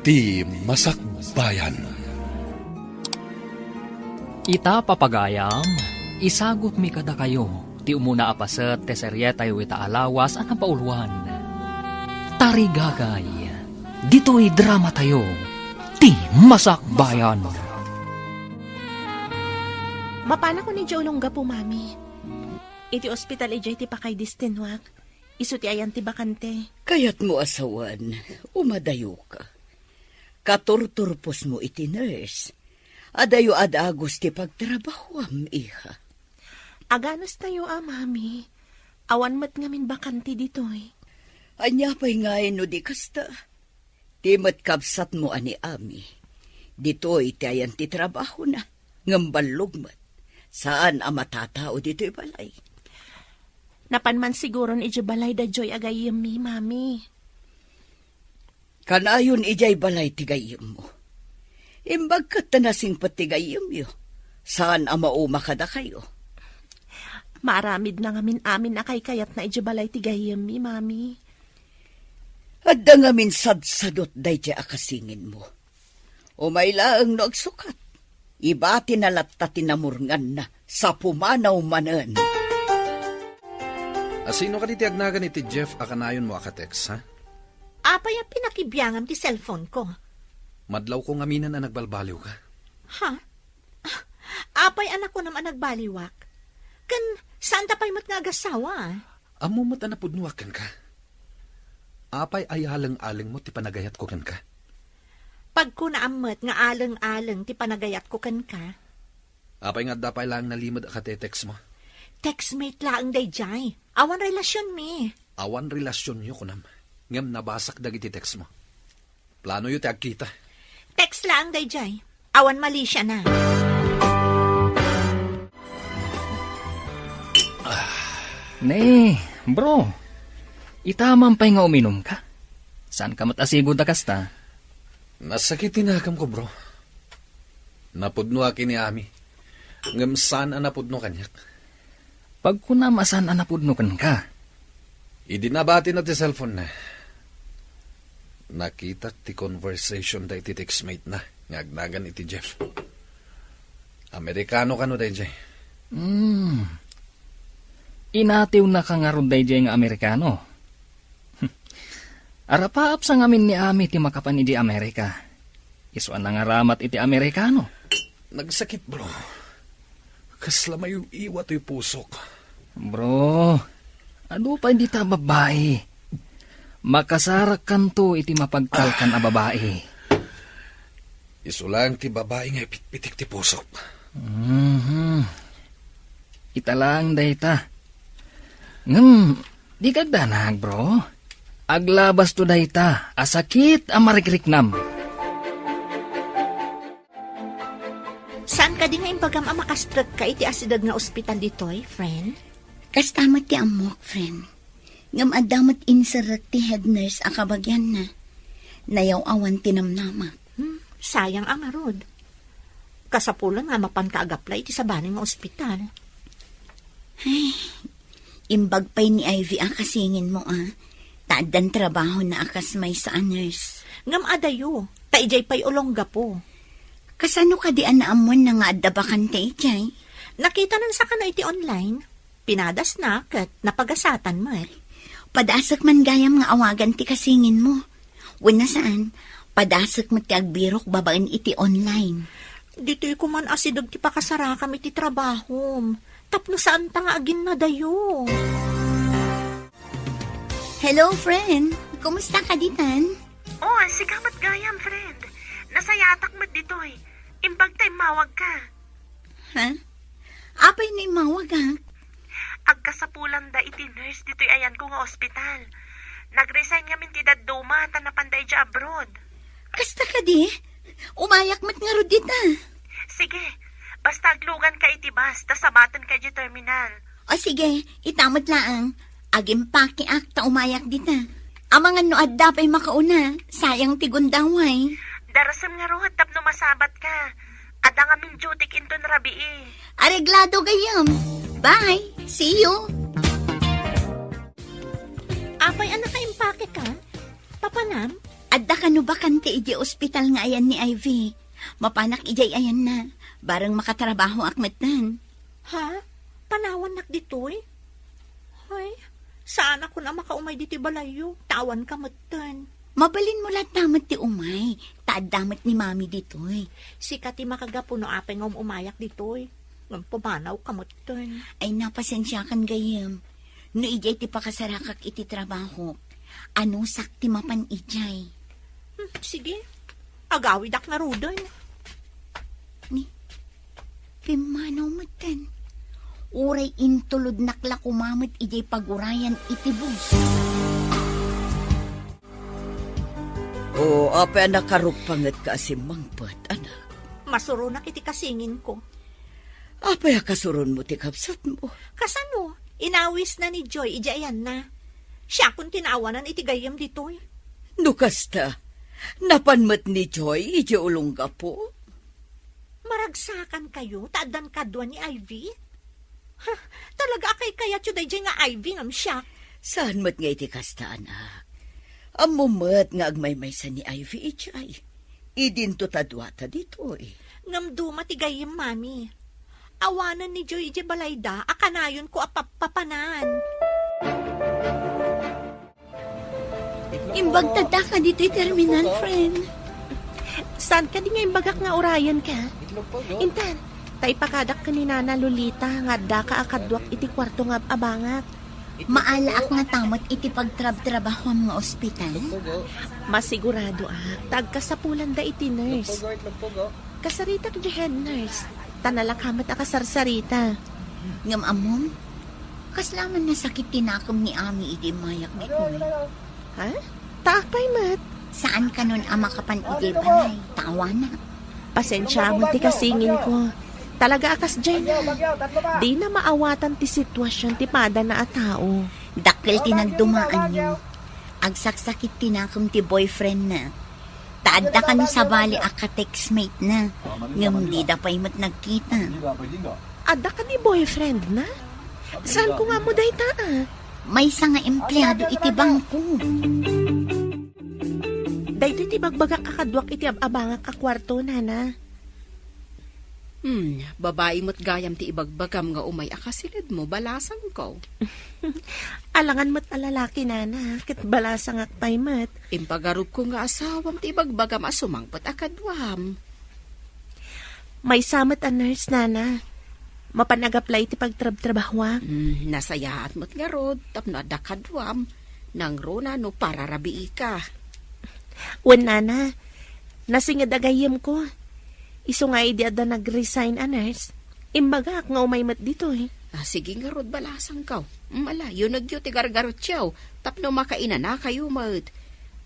Ti Masakbayan. Ita papagayam, isagot mi kada kayo, ti umuna apaset te serye tayo ita alawas anang pauluan. Tarigagay, dito'y drama tayo, ti Masakbayan. Mapana ko ni Jolongga po, mami. Iti ospital ijay ti pakay distinwak. Isu ti ayan ti bakante. Kaya't mo asawan, umadayo ka. Katurturpos mo iti nurse. Adayo adagos ti pagtrabahwam, iha. Aganos tayo, mami. Awan mat ngamin bakante dito, eh. Anya pa'y ngayon no di kasta. Ti matkabsat mo ani ami. Dito iti ayan ti trabaho na. Ngambalog mat. Saan ang matatao dito'y balay? Napanman siguro ni balay da joy agayim mi, mami. Kanayon ijay balay tigayim mo. Imbag kat tanasing patigayim yo. Saan ang mauma kada kayo? Maramid na ngamin amin na kay kayat na balay tigayim mi, mami. Adda ngamin sadsadot day di akasingin mo. Umayla ang nagsukat. Iba tinalatta tinamurngan na sa pumanaw manan. Asino ka diti agnagan iti Jeff akanayon mo akatex, ha? Apay ang pinakibiyangam ti cellphone ko. Madlaw ko ngaminan na nagbalbaliw ka. Ha? Apay anak ko naman nagbaliwak. Kan, saan tapay mo't nga agasawa? Amo mo't anapudnuwakan ka. Apay ayalang-aling mo ti panagayat ko kan ka. Pag ko naamot nga alang-alang ti panagayat ko kan ka, Apay nga dapay lang nalimod akatetex mo. textmate laang dayjay. Awan relasyon mi. Awan relasyon nyo kunam. Ngam nabasak dagiti text mo. Plano yu ti agkita. Text laang dayjay. Awan mali siya na. Ne, bro, itaman pa'y nga uminom ka. Saan ka matasigod na kasta? Nasakit tinakam ko, bro. Napudno aki ni Ami. Ngam saan ang napudno kanyak. Pag kunamasan anapudnukan ka. Idinabati na ti cellphone na. Nakita ti conversation da iti textmate na. Ngagnagan iti Jeff. Amerikano ka no da iti. Inatiw na ka nga ron dayjay nga Amerikano. Arapaap sa ngamin ni Ami ti makapan iti Amerika. Isuan na nga ramat iti Amerikano. Nagsakit, bro. Kasla may iwat yung pusok. Bro, ano pa hindi ta babae? Makasarak kanto iti mapagkalkan a babae. Isulang ti babae nga ipitpitik ti pusok. Italang dayta. Di kagdanag, bro. Aglabas to dayta, asakit ang marikriknam. Saan ka di nga impagam ang makastrag ka iti asidag nga ospital ditoy, friend? Kastamat ti amok, friend. Ngam adamat insarak ti head nurse akabagyan na. Nayaw awan tinamnama. Sayang ang arod. Kasapulan nga mapan kaagaplay iti sabaning nga ospital. Imbag pa'y ni Ivy akasingin mo, Taadan trabaho na akas may sa nurse. Ngam adayo, taijay pa'y ulongga po. Kasano ka di anaamuan na nga adda bakante ijay? Nakita nan sa kana iti online. Pinadas na kat napagasatan mo eh. Padasak man gayam nga awagan ti kasingin mo. Wala saan, padasak mo ti agbirok babaen iti online. Dito'y kuman asidag ti pakasara kami ti trabaho. Tapno saan ta nga agin na dayo. Hello, friend. Kumusta ka ditan? Oh, sigamat gayam, friend. Nasayatak mo dito'y. Imbag tayo mawag ka. Ha? Apay na imawag, Agkasapulan da iti nurse dito'y ayan ko nga ospital. Nag-resign ngamin ti dadduma ta napanday dya abroad. Kasta ka di? Umayak mat nga ro dita. Sige, basta aglugan ka iti bus, ta sabatan ka di terminal. O sige, itamad laang. Agim paki akta umayak dita. Amangan no adda pa'y makauna. Sayang ti gundaway. Darasam nga rohat tapno masabat ka. Ada nga min jutik inton rabii. Areglado gayam. Bye. See you. Apay anak ka impake ka? Papanam? Adda ka no bakante iti ospital nga ayan ni Ivy. Mapanak ijay ayan na. Barang makatrabaho akmetan. Ha? Panawan nak ditoy? Ay, saan ako na makaumay diti balayo? Tawan ka matan. Mabalin mo lahat damat ti umay. Taad damat ni mami ditoy. Si Kati makagapo no apay nga umayak ditoy. Ngam pumanaw ka matan. Ay napasensya kan gayam. No ijay ti pakasarakak iti trabaho. Ano sakti mapan ijay? Sige, agawidak na rudan. Ni, pimanaw matan. Uray intulod nakla kumamit ijay pagurayan iti bus. O, apa nakarupangat ka asimangpat, anak. Masuro na kiti kasingin ko. Apa kasuron mo ti kapsat mo? Kasano, inawis na ni Joy, ijayan na. Siya kung tinawanan iti gayam ditoy. Nukasta, napanmat ni Joy, iti ulungga po. Maragsakan kayo, taadan kadwa ni Ivy? Ha, talaga akay kaya tsuday dyan nga Ivy ngam siya. Saan mat nga iti kasta, anak? Amumat nga agmaymaysa ni Ivy ichay. Idinto tadwata dito eh. Ngam duma ti gayam, mami. Awanan ni Joy iti balayda, akanayon ko apapapanan. Imbag tada ka dito'y terminal, friend. Saan ka di nga imbagak nga orayan ka? Intan, tay pakadak ka ni Nana Lolita, nga da ka akadwak iti kwarto nga abangak. Maalaak nga tamot iti pagtrab-trabaho ang mga ospital. Masigurado tagka sa pulan da iti nurse. Kasarita di head nurse. Tanalakamat akasarsarita. Ngam amom, kaslaman na sakit tinakom ni Ami iti mayak ditoy. Ha? Takpay mat. Saan ka nun ama kapan iti balay? Tawa na. Pasensya mo ti kasingin ko. Talaga akas dyan na. Di na maawatan ti sitwasyon ti pada na a tao. Dakil tinagdumaan nyo. Agsaksakit tinakom ti boyfriend na. Taadda ka ni sa bali aka-textmate na. Ngam di da pa'y mat nagkita. Ada ka ni boyfriend na? Saan ko nga mo dahi taa? May isa nga empleyado iti bangko. Dahito ti bagbagak kakadwak iti abangak ka kwarto, Nana. Babae mo't gayam ti ibagbagam nga umay akasilid mo, balasang ko. Alangan mo't alalaki, Nana. Kit balasang akpay mat. Impagarup ko nga asawam ti ibagbagam asumangpot akadwam. May samat a nurse, Nana. Mapanagaplay ti pagtrab-trabahwa. Nasayaat mo't nga rod, tapno adakadwam. Nang rona no pararabii ka. Wen, Nana. Nasingad agayim ko. Iso nga idi ada nag-resign a nurse. Imbagak nga umaymat dito eh. Sige nga rod, balasang ka. Malayo nagyo ti gargarot siyaw, tapno makaina na kayo mat.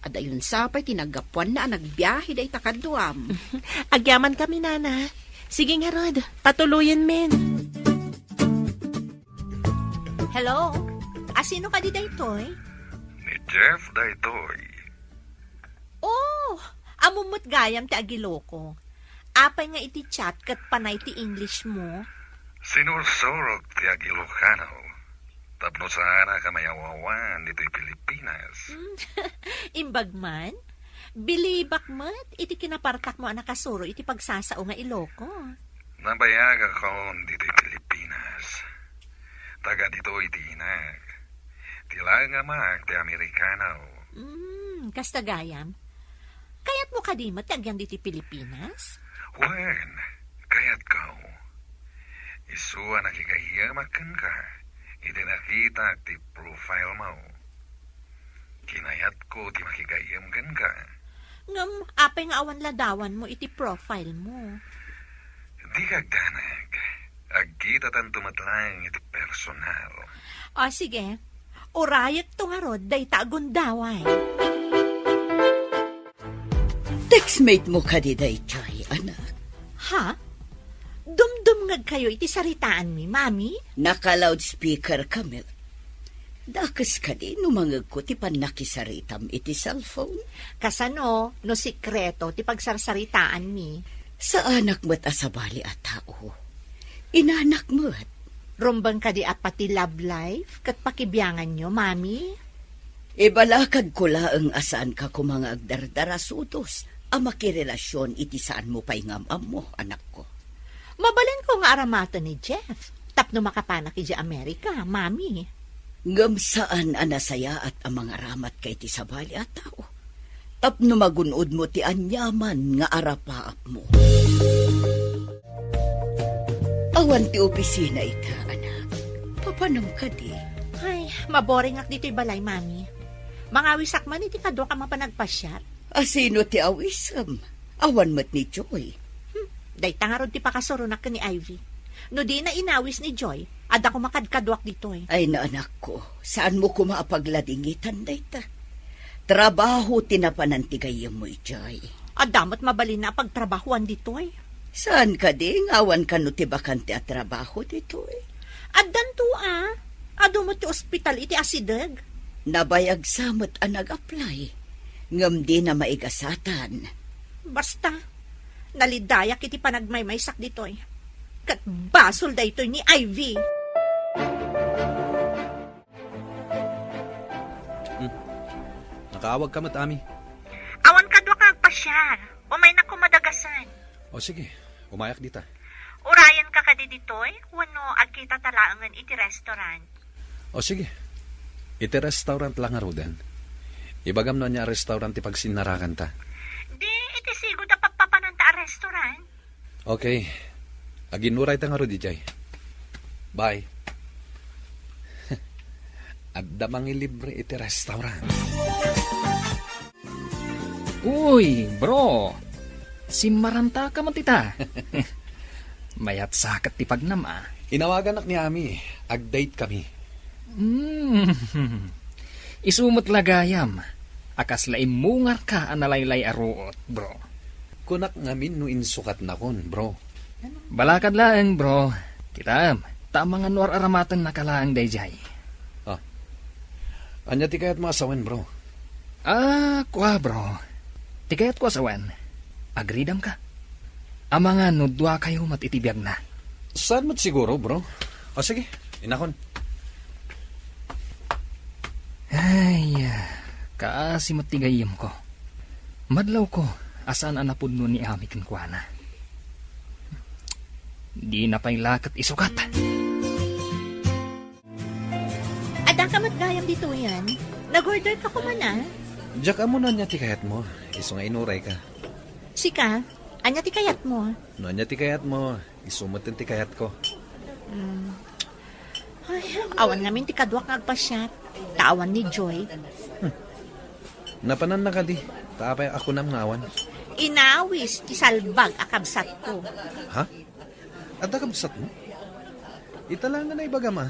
Adayon sapay tinagapuan na nagbiyahe day takadwam. Agyaman kami, Nana. Sige nga, Rod. Patuloyin, men. Hello? Sino ka di daytoy? Ni Jeff daytoy. Oh, amumot gayam ti agiloko. Apay nga iti chat kat panay ti English mo. Sinursorok ti Agilocano. Tapno sana ka mayawawan dito'y Pilipinas. Imbagman? Bilibak mat, iti kinapartak mo ang nakasuro iti pagsasao nga iloko. Nabayag ako dito'y Pilipinas. Taga dito'y tinag. Tila nga mag ti Amerikano. Kasta gayam. Kaya't mo kadimat agyan diti Pilipinas? Wen, kaya't kau. Isuwa nakikahiyamakkan ka. Iti nakita ti profile mo. Kinayat ko ti makikahiyamkan ka. Ngam, apay nga awan ladawan mo iti profile mo. Di kagdanag. Agkita tan tumatlang iti personal. O sige, orayat to nga rod, day tagundaway. Textmate mo ka di day, Joy, anak. Ha? Dumdumngag kayo iti saritaan mi, mami? Naka-loudspeaker kami. Dakas ka di, numangag ko ti panakisaritam iti cellphone. Kasano, no sikreto, ti pagsarsaritaan mi. Sa anak mo't asabali at tao. Inanak mo't. Rumbang ka di at pati love life, kat pakibiyangan nyo, mami? Ibalakad ko laang asaan ka ko mga agdardarasutos. Ang makirelasyon iti saan mo pa'y ngamam mo, anak ko. Mabalin ko nga aramata ni Jeff. Tapno makapanak iti Amerika, mami. Ngam saan anasaya at ang mga ramat kay ti sabali at tao. Tapno magunod mo ti anyaman nga arapaap mo. Awan ti opisina ita, anak. Papanong ka di? Ay, maboring ak dito'y balay, mami. Mga wisak man iti kadwa ka mapanagpasyat. Asino ti awisam? Awan mat ni Joy. Day tangarod ti pakasurunak ka ni Ivy. No di na inawis ni Joy, ada ko makadkadwak dito'y. Ay na anak ko, saan mo ko maapagladingitan dayta? Trabaho tinapanantigayam mo, Joy. Adamot mabalin na pagtrabahuan dito'y. Saan ka di? Ngawan ka no ti bakante at trabaho dito'y. Addan to Adumot ti ospital iti asideg. Nabayag samot ang nag-apply. Ngam di na maigasatan. Basta, nalidayak iti panagmaymaysak dito'y. Kat basol da ito'y ni Ivy. Nakaawag ka mat, Ami. Awan kadwa ka agpasyal. Umay na kumadagasan. O sige, umayak dita. Urayan ka kadi ditoy, wano agkita talaangan iti restaurant. O sige, iti restaurant lang nga rodan. Ibagam na niya restaurant ti pagsinarakan ta. Di, iti sigo da pagpapananta a restaurant. Okay, aginuray ta nga ro di jay. Bye. At damang ilibre iti restaurant. Uy, bro. Simaranta ka man tita. Mayat sakat ti pagnama. Inawagan ni Ami, ag-date kami. Isumot lagayam. Akas laim mungar ka analaylay aruot, bro. Kunak ngamin no insukat na kon, bro. Balakad laeng, bro. Kitam, tamang anwar aramatan nakalaang dayjay. Anya ti kayat mo asawan, bro? Kwa, bro. Ti kayat ko asawan. Agridam ka. Amanga nudwa kayo matitibiyag na. Saan mo't siguro, bro? O sige, inakon. Ay, kaasi matigayim ko. Madlaw ko, asaan anapod no ni Ami kinkwana. Di na pa'y lakat isukat. Ada ka matgayam dito yan. Nag-order ka ko man Diyak amo na niya ti kayat mo. Iso nga inuray ka. Sika, anya ti kayat mo. No niya ti kayat mo. Isumot ti kayat ko. Ay, awan namin ti kadwak nga agpasyat. Tawan ni Joy. Napanan na ka di. Taapay ako nam ngawan. Inawis ti salbag akabsat ko. Ha? At nakabsat mo? Italangan na ibagama.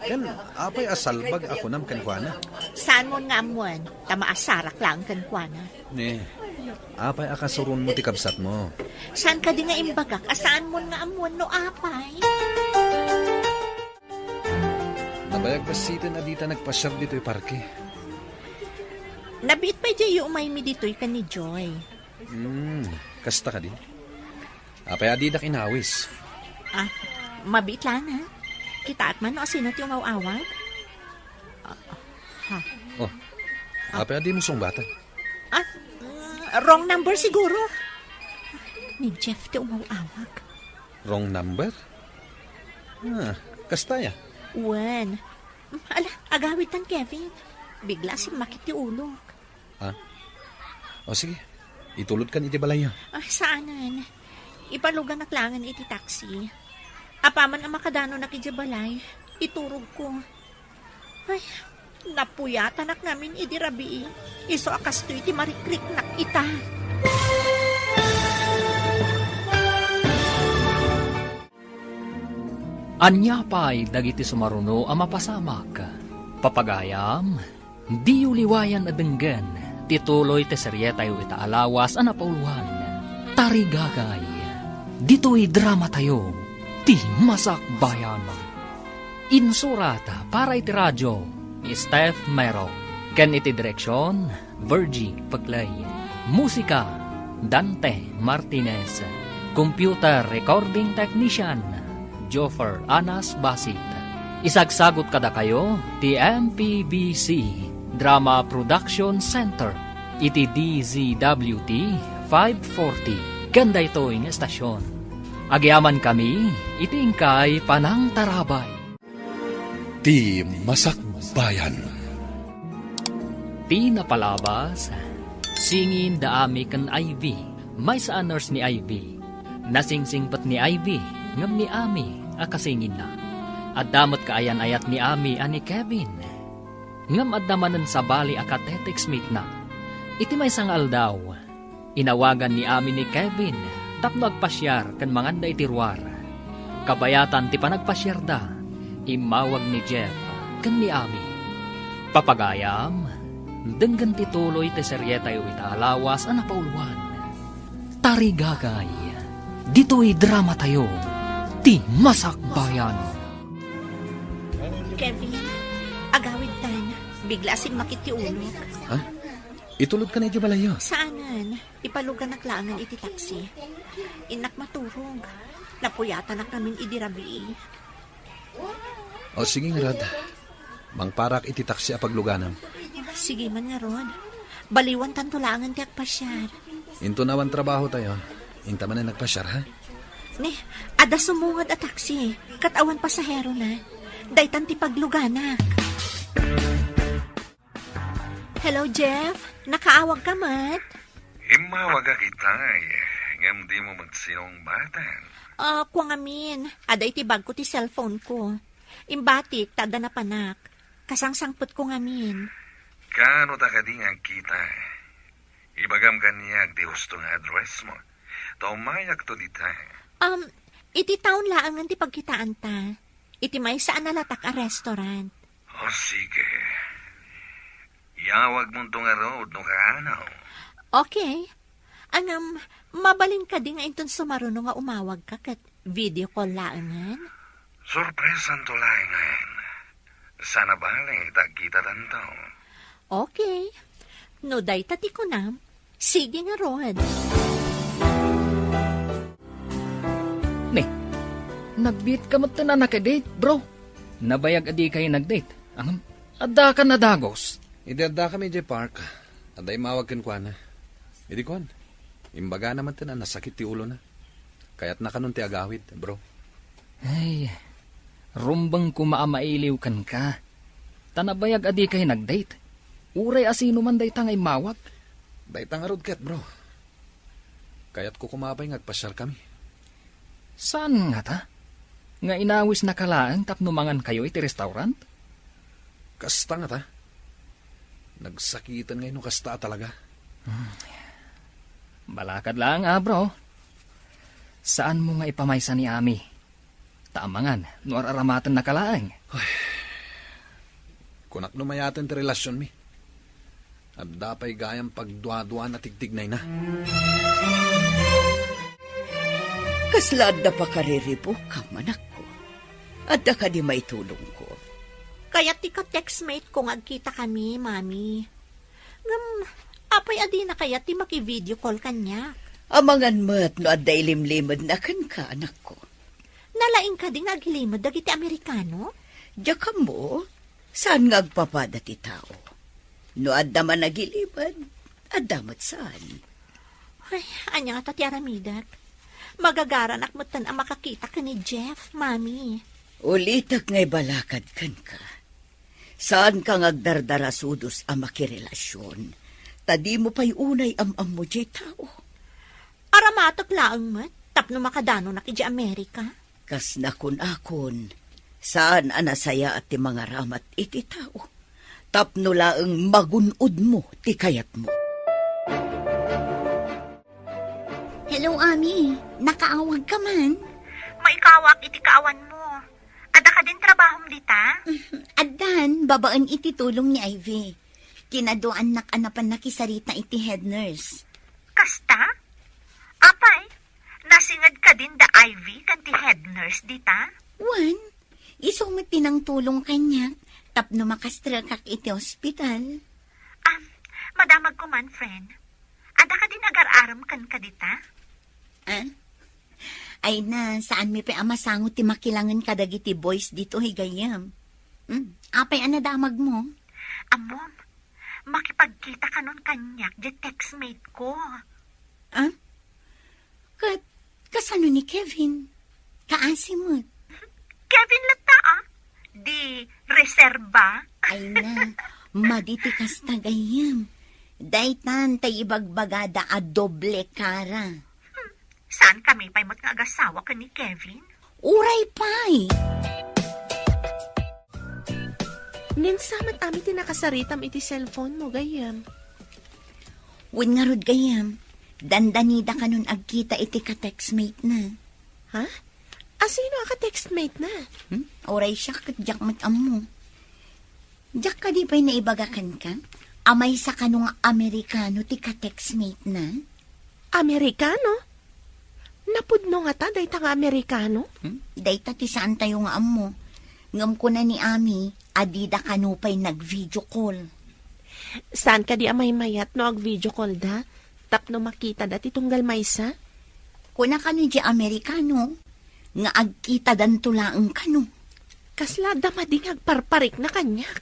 Yan, apay asalbag ako nam kankwana. Saan mo nga amuan? Tamaasarak lang kankwana. Ne, apay akasurun mo ti kabsat mo. Saan ka di nga imbagak? Asaan mo nga amuan no apay? Nabayag pa sita na dita nagpasyar dito yung parke. Nabit pa di yung umay mi dito'y ka ni Joy. Kasta ka di. Apay adidak inawis. Mabit lang ha? Kita at man no asino ti umawawag? Oh, apay adi mo sungbatan. Wrong number siguro. Ni Jeff ti umawawag. Wrong number? Kasta ya. Wen. Ala, agawitan Kevin. Bigla si makiti ulog. O sige, itulod kan iti balaya. Saanan? Ipalugan na klangan iti taxi. Apaman ang makadano na kijabalay. Iturog ko. Ay, napuyatan nak namin iti rabi. Iso akas to iti marikrik nak ita. Anya pa'y dagiti sumaruno ang mapasamak. Papagayam, di uliwayan adenggan, tituloy te seryetayo ita alawas anapauluan. Tarigagay, dito'y drama tayo, ti masakbayan. Insurata para iti radyo, ni Steph Mero. Ken iti direksyon, Virgie Paglay. Musika, Dante Martinez. Computer recording technician, Joffer Anas Basit. Isagsagot kada kayo, ti MPBC Drama Production Center, iti DZWT 540. Ganda ito yung estasyon. Agyaman kami, iti ingkay Panang Tarabay. Ti Masakbayan. Ti napalabas, singin daami kan Ivy, may sa honors ni Ivy. Nasingsingpat ni Ivy, ngam ni Ami, akasingin na. At damot kaayan ayat ni Ami ani Kevin. Ngam adamanan sa bali akatetex meet na. Iti may sangal daw. Inawagan ni Ami ni Kevin, tapno agpasyar kan manganda iti ruwar. Kabayatan ti panagpasyar da, imawag ni Jeff kan ni Ami. Papagayam, denggan ti tuloy ti seryeta yu itaalawas ang napauluan. Tarigagay, dito'y drama tayo, ti Masakbayan. Kevin, agawid tan. Bigla sing makiti ulog. Ha? Itulod ka na iti balayo. Saanan? Ipalugan na klangan iti taksi. Inak maturog. Napuyatan na kaming idirabi. O sige nga, Rod. Mangparak iti taksi a pagluganam. Sige man nga, Rod. Baliwan tantulangan ti agpasyar. Into nawan trabaho tayo. Inta man na nagpasyar, ha? Ne, ada sumungad a taksi. Katawan pasahero na. Daytan ti pagluganak. Hello, Jeff. Nakaawag ka, Mat? Imawag ka kita ngam di mo magsinong batan. Kung amin. Ada iti bag ko ti cellphone ko. Imbatik, tada na panak. Kasangsangput ko ngamin. Kano ta ka di nga kita? Ibagam kaniyag di husto nga address mo. Taumayak to dita. Iti taon laangan ti pagkitaan ta. Iti may saan nalatak a restaurant. O sige. Yawag mo nga road no kaanaw. Okay. Mabalin ka di nga inton sumaruno nga umawag ka kat video call laangan. Sorpresan to laingan. Sana bale, tagkita tanto. Okay. No day tati ko na. Sige nga, Rod. Nagbit ka mat na nakadate, bro. Nabayag adi kayo nagdate. Adda ka na dagos. Idadda kami di park. Aday mawag kan kwa na. Idi kwan. Imbaga naman na nasakit ti ulo na. Kaya't nakanun ti agawid, bro. Ay, rumbang kumaamailiw kan ka. Tanabayag adi kayo nagdate. Uray asino man day tangay mawag. Day tangarod ket, bro. Kaya't ko kumapay ngagpasyar kami. Saan nga ta? Nga inawis na kalaan tapnumangan kayo iti restaurant? Kasta nga ta. Nagsakitan ngayon no kasta talaga. Balakad lang bro. Saan mo nga ipamaysa ni Ami? Taamangan, no araramatan na kalaan. Kunak numayaten ti relasyon mi. At dapay gayang pagduwa-duwa na tigtignay na. Kaslad na pa kariribo ka, manak ko. At da ka di may tulong ko. Kaya ti ka-textmate kung agkita kami, Mami. Apay adi na kaya ti maki-video call kanya. Amangan mo't no at limlimod na kan ka, anak ko. Nalaing ka ding aglimod dagiti Amerikano? Diya ka mo, saan nga agpapada ti tao? No adda man nagilimod, adda mat saan? Ay, anya nga tati aramidak. Magagaranak mo tan ang makakita ka ni Jeff, Mami. Ulitak nga'y balakad kan ka. Saan ka ngagdardarasudos ang makirelasyon? Tadi mo pa'y unay am mo jay tao. Aramatak laang mat, tapno makadano na ki Amerika. Kas nakon-akon, saan anasaya at ti mga ramat iti tao? Tapno laang magunod mo ti kayat mo. Hello, Ami. Nakaawag ka man? Maikawak iti kaawan mo. Ada ka din trabahong dita? Adan, babaan iti tulong ni Ivy. Kinaduan nakanapan na kisarita iti head nurse. Kasta? Apay, nasingad ka din da Ivy kanti head nurse dita? Wan, isumit tinang tulong kanya. Tapno makastra kak iti hospital. Madamag ko man, friend. Ada ka din agar-aram kan ka dita? Ay na, saan mi pa amasangot ti makilangan kadagiti boys dito higayam. Apay anadamag mo? Amom, makipagkita ka nun kanyak, di textmate ko. Ah? Kasano ni Kevin? Kaasimot. Kevin Lata, di reserba. Ay na, maditikas tagayam. Daytan tay ibagbagada a doble kara. Saan kami pa'y mag-agasawa ka ni Kevin? Uray pay. Ninsamat ami tinakasaritam iti cellphone mo, gayam. Win nga rod gayam. Dandanida ka nun agkita iti ka-textmate na. Ha? Asino ka textmate na? Uray siya kadyak matam mo. Diyak ka di pa'y naibagakan ka? Amay sa kanong Amerikano ti ka-textmate na? Amerikano? Napudno nga ta, day ta nga Amerikano? Dayta ti saan tayo nga amo. Ngam ko na ni Ami, adida kanupay nag-video call. Saan ka di amay mayat no ag-video call da? Tapno makita da ti tunggal maysa? Kuna ka ni di Amerikano, nga agkita dan tulaang kano. Kasla da mading agparparik na kanyak.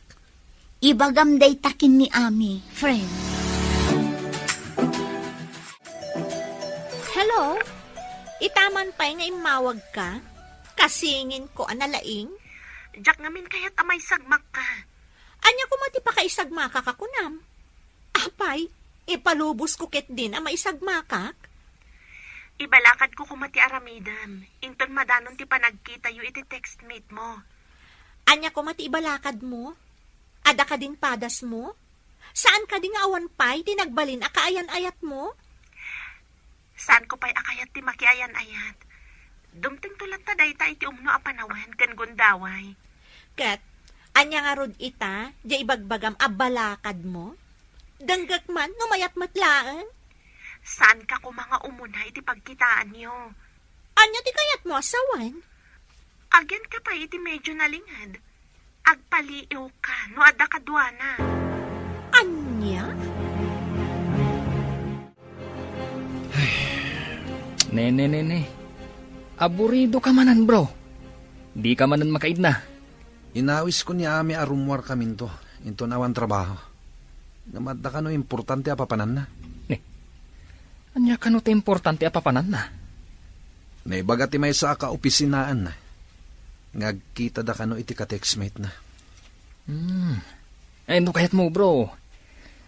Ibagam day takin ni Ami, friend. Hello? Itaman pa'y nga imawag ka? Kasingin ko analaing? Jack ngamin kaya't amay sagmak ka. Anya ko mati pa kaisagmaka ka kunam? Apay, ipalubos ko ket din ang maisagmakak? Ibalakad ko kumati aramidam. Inton madanon ti panagkita yu iti textmate mo. Anya ko mati ibalakad mo? Ada ka din padas mo? Saan ka din awan pa'y tinagbalin akaayan-ayat mo? Saan ko pa'y akayat ti makiayan-ayat? Dumting tulat ta dayta iti umno a panawen ken gundaway. Ket, anya nga rod ita, di ibagbagam abalakad mo? Danggak man, numayat matlaan? Saan ka ko mga umuna iti pagkitaan niyo? Anya ti kayat mo asawan? Agyan ka pa iti medyo nalingad. Agpaliiw ka, no adda kadwana. Anya? Nene. Aburido ka manan, bro. Di ka manan makaid na. Inawis ko ni Ami arumwar kamin to. Into nawan trabaho. Namadda ka no importante apapanan na. Anya ka no te importante apapanan na. Naibaga ti may sa ka-opisinaan na. Ngagkita da ka no iti ka-textmate na. Ay no kayat mo, bro.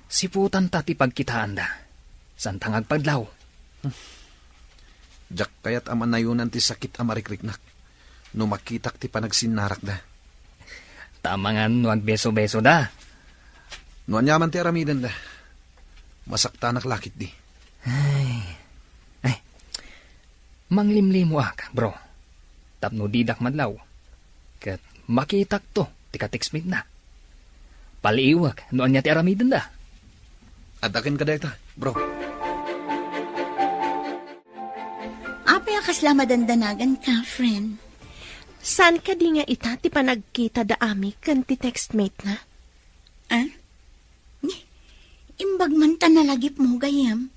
Siputan ta ti pagkitaan da. Santang agpadlaw. Jack kayat amanayunan ti sakit amarikriknak. No makitak ti panagsinarak da. Tamangan no agbeso-beso da. No anyaman ti aramidan da. Masaktanak lakit di. Ay. Manglimlimo ak, bro. Tapno didak madlaw. Kat makitak to, ti ka-textmate na. Paliiwag, no anya ti aramidan da. Adakin ka dayta, bro. Apay akasla madandanagan ka, friend. Saan ka di nga ita ti panagkita da ami kan ti textmate na? Ah? Imbag man ta nalagip mo, gayam.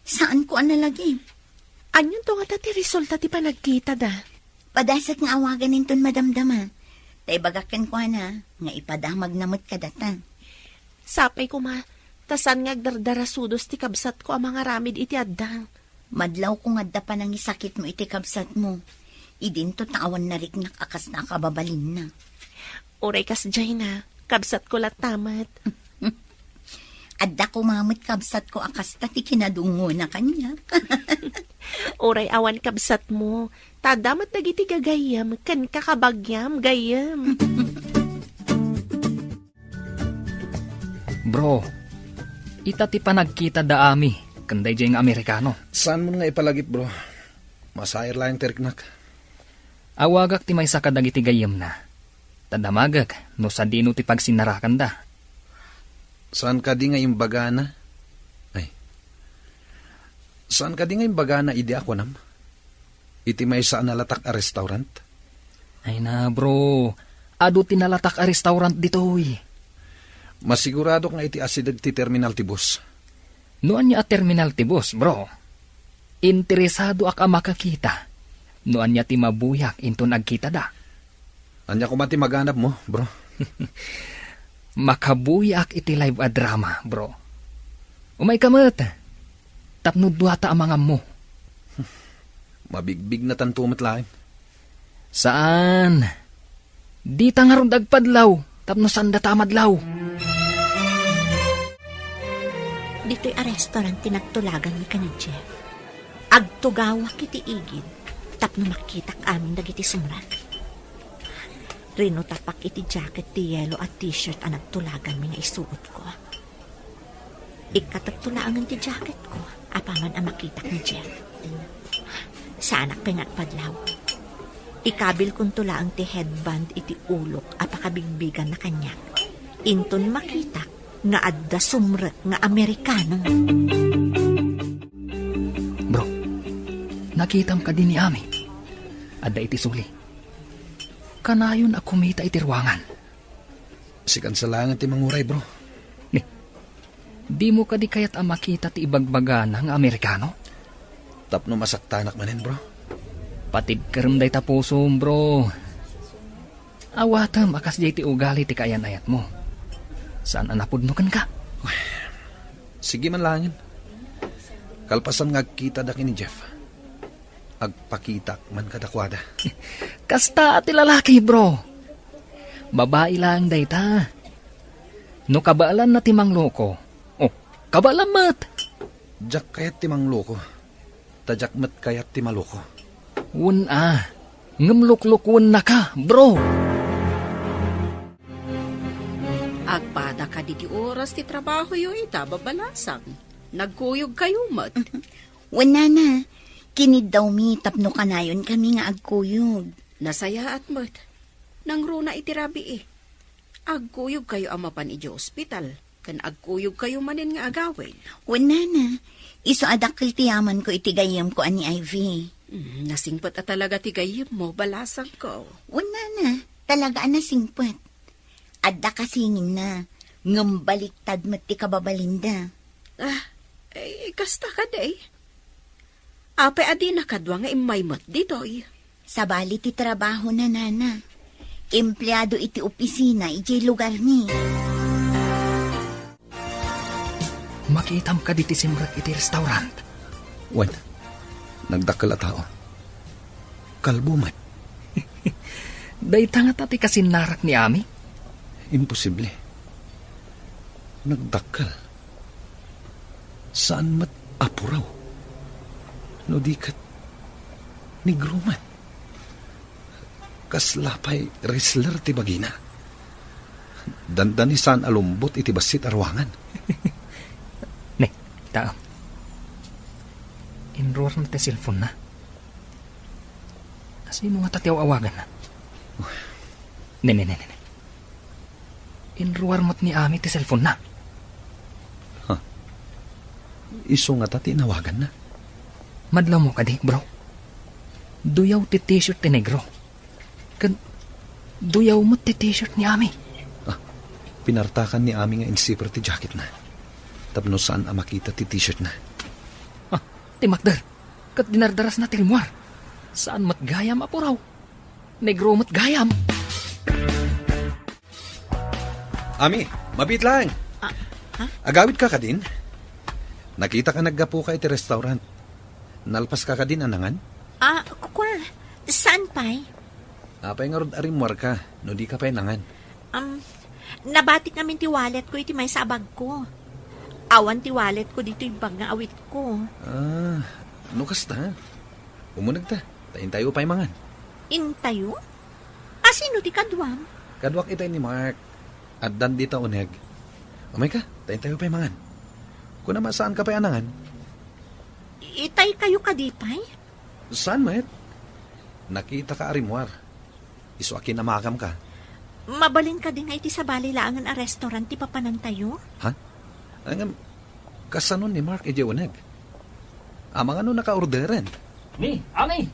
Saan ko analagip? Anyon to nga ti resulta ti panagkita da? Padasak nga awagan ninton madamdama. Tay bagakan ko na, nga ipadamag namot ka data. Sapay ko ma, tasan nga agdardara sudos ti kabsat ko ang mga ramid iti addang. Madlaw kung adda pa nang isakit mo iti kabsat mo. Idinto tawan na rik nakakas na kababalin na. Oray kas jay na, kabsat ko latamat. Adda ko mamit kabsat ko akas ta ti kinadungo na kanya. Oray awan kabsat mo, tadamat dagiti gagayam, kan kakabagyam, gayam. Bro, ita ti panagkita da ami, kanday jay nga Amerikano. Saan mo nga ipalagip, bro? Masayar lang teriknak. Awagak ti may sakadag iti gayam na. Tadamagak, no sa dino ti pagsinarakan da. Saan ka di nga imbagana? Ay. Saan ka di nga imbagana idi ako nam? Iti may saan nalatak a restaurant? Ay na, bro. Ado tinalatak a restaurant ditoy. Masigurado nga iti asidag ti terminal ti bus. Noan niya a terminal ti bus, bro. Interesado ak makakita. Noan niya ti mabuyak into nagkita da. Anya ko mati maganap mo, bro. Makabuyak iti live a drama, bro. Umay kamat. Tapno duwata ang mga mo. Mabigbig na tantumat lain. Saan? Di tangarong dagpadlaw. Tapno sanda tamadlaw. Dito'y a restaurant tinagtulagan ni ka ni Jeff. Agtugawak iti igid. Tapno makitak amin dagiti sumrat. Rino tapak iti jacket ti yelo at t-shirt ang nagtulagan mi nga isuot ko. Ikatagtulangan ti jacket ko, apaman ang makitak ni Jeff. Saanak pengat padlaw. Ikabil kong tulaang ti headband iti ulok apakabigbigan na kanyak. Inton makitak nga adda sumrek nga Amerikano. Bro, nakitam ka din ni Ami. Adda iti suli. Kanayon ako kumita iti ruangan. Sikan sa langan ti manguray, bro. Di mo ka di kayat ang makita ti ibagbaga ng Amerikano? Tapno masaktanak manin, bro. Patid karam day tapusom, bro. Awatam akas di ti ugali ti kayan-ayat mo. Saan anapudnukan ka? Sige man langin. Kalpasan nga kita daki ni Jeff. Agpakitak man kadakwada. Kasta ti lalaki, bro. Babae lang day ta. No kabaalan na timang loko. Oh, kabalamat. Jak kayat ti mangloko. Tajak met kayat ti maloko. Wun ngamluklukun na ka, bro. Agpada ka di oras ti trabaho yu ita babalasang. Nagkuyog kayo mat. Wala na. Kinid daw mi tapno kanayon kami nga agkuyog. Nasaya at mat. Nang runa iti rabi eh. Agkuyog kayo amapan iti ospital. Kan agkuyog kayo manin nga agawin. Wala na. Iso adakil tiyaman ko itigayam ko ani Ivy. Nasingpat at talaga tigayim mo, balasang ko. Wala na. Talaga na singpet. Adda kasingin na. Ngambaliktad mati kababalinda. Kasta ka day. Ape adi nakadwa nga imay mat ditoy. Sa bali ti trabaho na nana. Empleyado iti opisina iti lugar ni. Makitam ka diti simrat iti restaurant. Wan, nagdakkel a tao. Kalbo man. Day tangat ati kasinarak ni Ami. Imposible. Nagdakkel. Saan mat apuraw? No di kat negro man. Kaslapay wrestler ti bagina. Dandani saan alumbot iti basit arwangan. Ne, taam. Enroar na ti cellphone na. Sino nga tatiyaw awagan na? Ne. Enroar mo't ni Ami ti cellphone na. Iso nga tati nawagan na. Madlaw mo ka di, bro. Duyaw ti t-shirt ti negro. Duyaw mo ti t-shirt ni Ami. Pinartakan ni Ami nga insiper ti jacket na. Tapno saan ang makita ti t-shirt na. Ti Makdar. Kat dinardaras na ti limwar. Saan matgayam apuraw? Negro matgayam. Ami, mabit lang. Agawid ka din? Nakita ka naggapo ka iti restaurant. Nalpas ka din anangan? Kukwa, saan pa'y? Apay nga rod arimwar ka, no di ka pa'y nangan. Nabatik namin ti wallet ko iti may sabag ko. Awan ti wallet ko dito yung bag nga awit ko. No kasta? Umunag ta, tayin tayo pa'y mangan. Intayo? Sino ti kadwam? Kadwak itay ni Mark. At dan dita uneg. Umay ka, tayin tayo pa'y mangan. Kung naman saan ka pa'y anangan? Itay kayo kadipay? Saan, Maet? Nakita ka arimwar. Iso akin na makam ka. Mabalin ka din nga iti sa balilaangan a restaurant ti papanan tayo? Ha? Ang kasanon ni Mark ejewanag. Amang ano naka-orderen? Ni, Ami!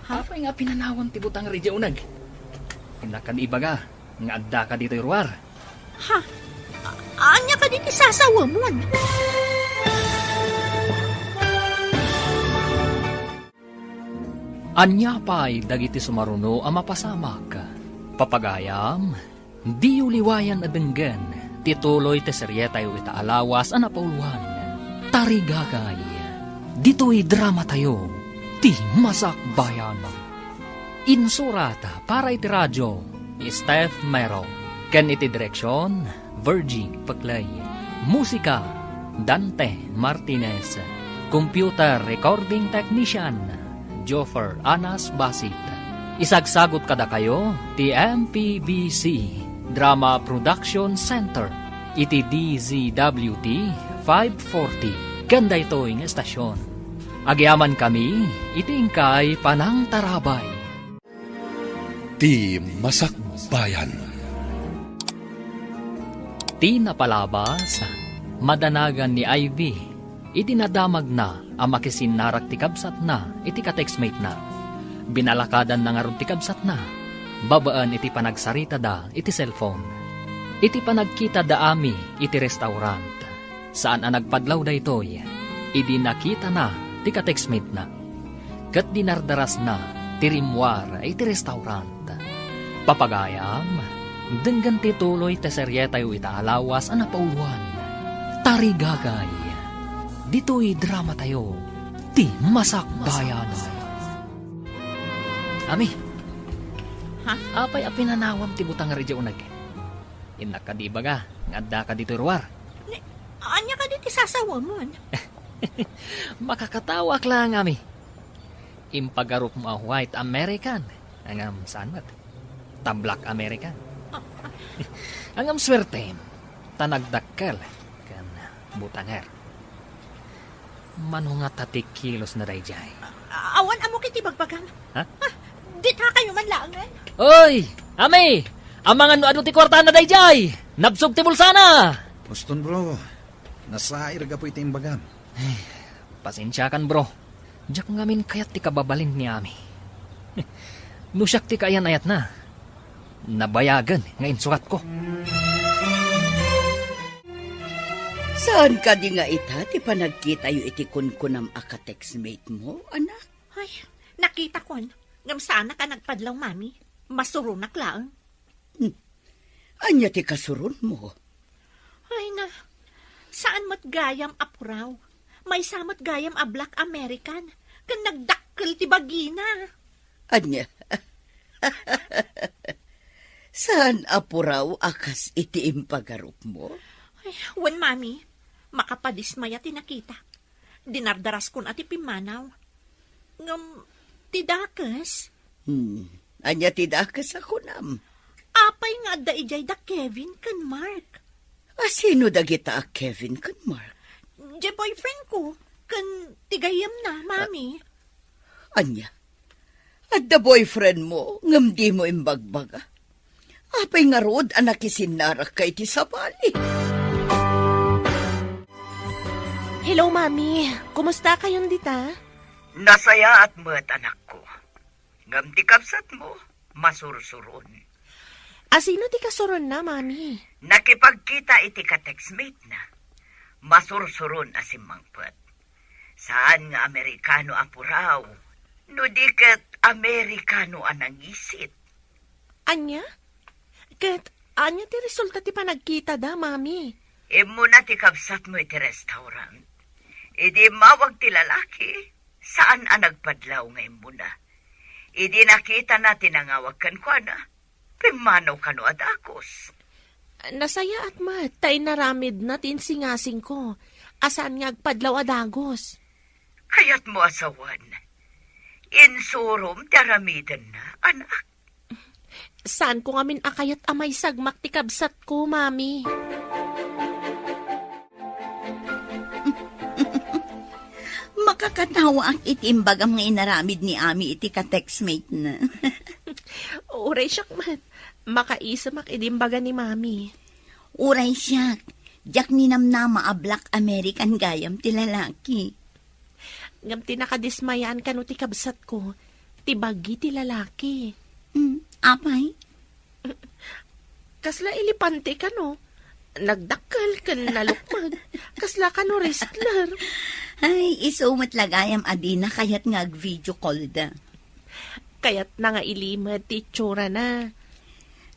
Hapay nga pinanawan ti butang ridyaunag. Inakan ibaga, nga adda ka dito ruar. Ha? Anya ka din isasawa mo? Anya pa'y dagiti sumaruno ang mapasamak. Papagayam, di uliwayan adenggan, tituloy te seryeta yu ita alawas ang napauluan. Tarigagay, dito'y drama tayo, ti Masak Bayan. Insurata para iti radyo, Steph Mero. Ken iti direksyon, Virgie Paglay. Musika, Dante Martinez. Computer Recording Technician, Joffer Anas Basit. Isagsagot kada kayo, ti MPBC Drama Production Center. Iti DZWT 540. Ganda ito'y estasyon. Agyaman kami, itingkay panang tarabay. Ti Masak Bayan. Ti napalabas, madanagan ni Ivy, itinadamag na ang makisinarak ti kabsat na, iti ka-textmate na. Binalakadan na nga ron ti kabsat na, babaan iti panagsarita da, iti cellphone. Iti panagkita da ami, iti restaurant. Saan ang nagpadlaw da ito'y, idi nakita na, ti ka-textmate na. Kat dinardaras na, ti rimwar, iti restaurant. Papagayam, denggan ti tuloy te seryeta yu ita alawas ang napauluan. Tarigagay, dito'y drama tayo, ti Masak Bayan. Ami, Ha? apay apinanawam ti butang radyo unag. Inakadiba ka, ngadda ka dito ruwar. Anya ka diti sasawa mo. Makakatawa lang, ami. Impagarup mo white American. Angam saan mat? Black American. Angam swerte. Tanagdakkel. Kan butanger. Manungat hati kilos na dayjay. Awan amo kiti bagbagang. Ha? Di ta kayo man langan. Oy! Ami! Ang mga ano ti kwarta na dayjay! Nabsog ti bulsana! Boston bro, nasa irga po iti imbagam. Pasensya kan bro. Diyak ngamin kayat ti kababalin ni Ami. Nusyak ti kayan ayat na. Nabayagan ngayon surat ko. Saan ka di nga ita, ti panagkita yu iti kunkunam aka-textmate mo, anak? Ay, nakita ko. Ngam sana ka nagpadlaw, mami. Masurunak lang. Anya ti kasurun mo? Ay na, saan mat gayam apuraw? May samat gayam a Black American. Kan nagdakkel ti bagina. Anya? Saan apuraw akas iti impagarup mo? Ay, wen mami, makapadismaya ti nakita. Dinardaras kun ati pimanaw. Ngam, ti dakas. Anya ti dakas ako nam. Apay nga da ijay da Kevin kan Mark. Sino da kita a Kevin kan Mark? Di boyfriend ko, kan tigayam na, mami. Anya? At the boyfriend mo, ngam di mo imbagbaga. Apay nga rod anak isinarak kay ti sabali. Hello, Mami. Kumusta kayong dita? Nasaya at mo't anak ko. Ngam ti kapsat mo, masursuron. Asino ti kasuron na, Mami? Nakipagkita iti ka-textmate na. Masursuron asimangpet. Saan nga Amerikano apuraw? No diket Amerikano anang isit. Anya? Ket, anya ti resulta ti panagkita da, Mami? Imo na ti kapsat mo iti restaurant. Idi mawag ti lalaki. Saan ang nagpadlaw ngayon mo na? Idi nakita natin ang awag kan kwa na. Pimanaw ka no adakos. Nasaya at mat, tay naramid na tinsingasing ko. Asaan nga agpadlaw adagos? Kaya't mo asawan. Insurom daramidan na, anak. Saan ko ngamin akayat amay sagmak ti kabsat ko, Mami? Makakatawa ang itimbag ang inaramid ni Ami iti ka-textmate na. Uray siyak mat. Makaisamak idimbaga ni Mami. Uray siya, jak ninamnama a Black American gayam ti lalaki. Ngam tinakadismayaan ka no ti kabsat ko. Tibagi ti lalaki. Apay? Kasla ilipante ka no. Nagdakkel ka nalukmag. Kasla ka no wrestler. Ay, isumat lagayam adina kayat nga video call da. Kaya't nangailimad ti tsura na.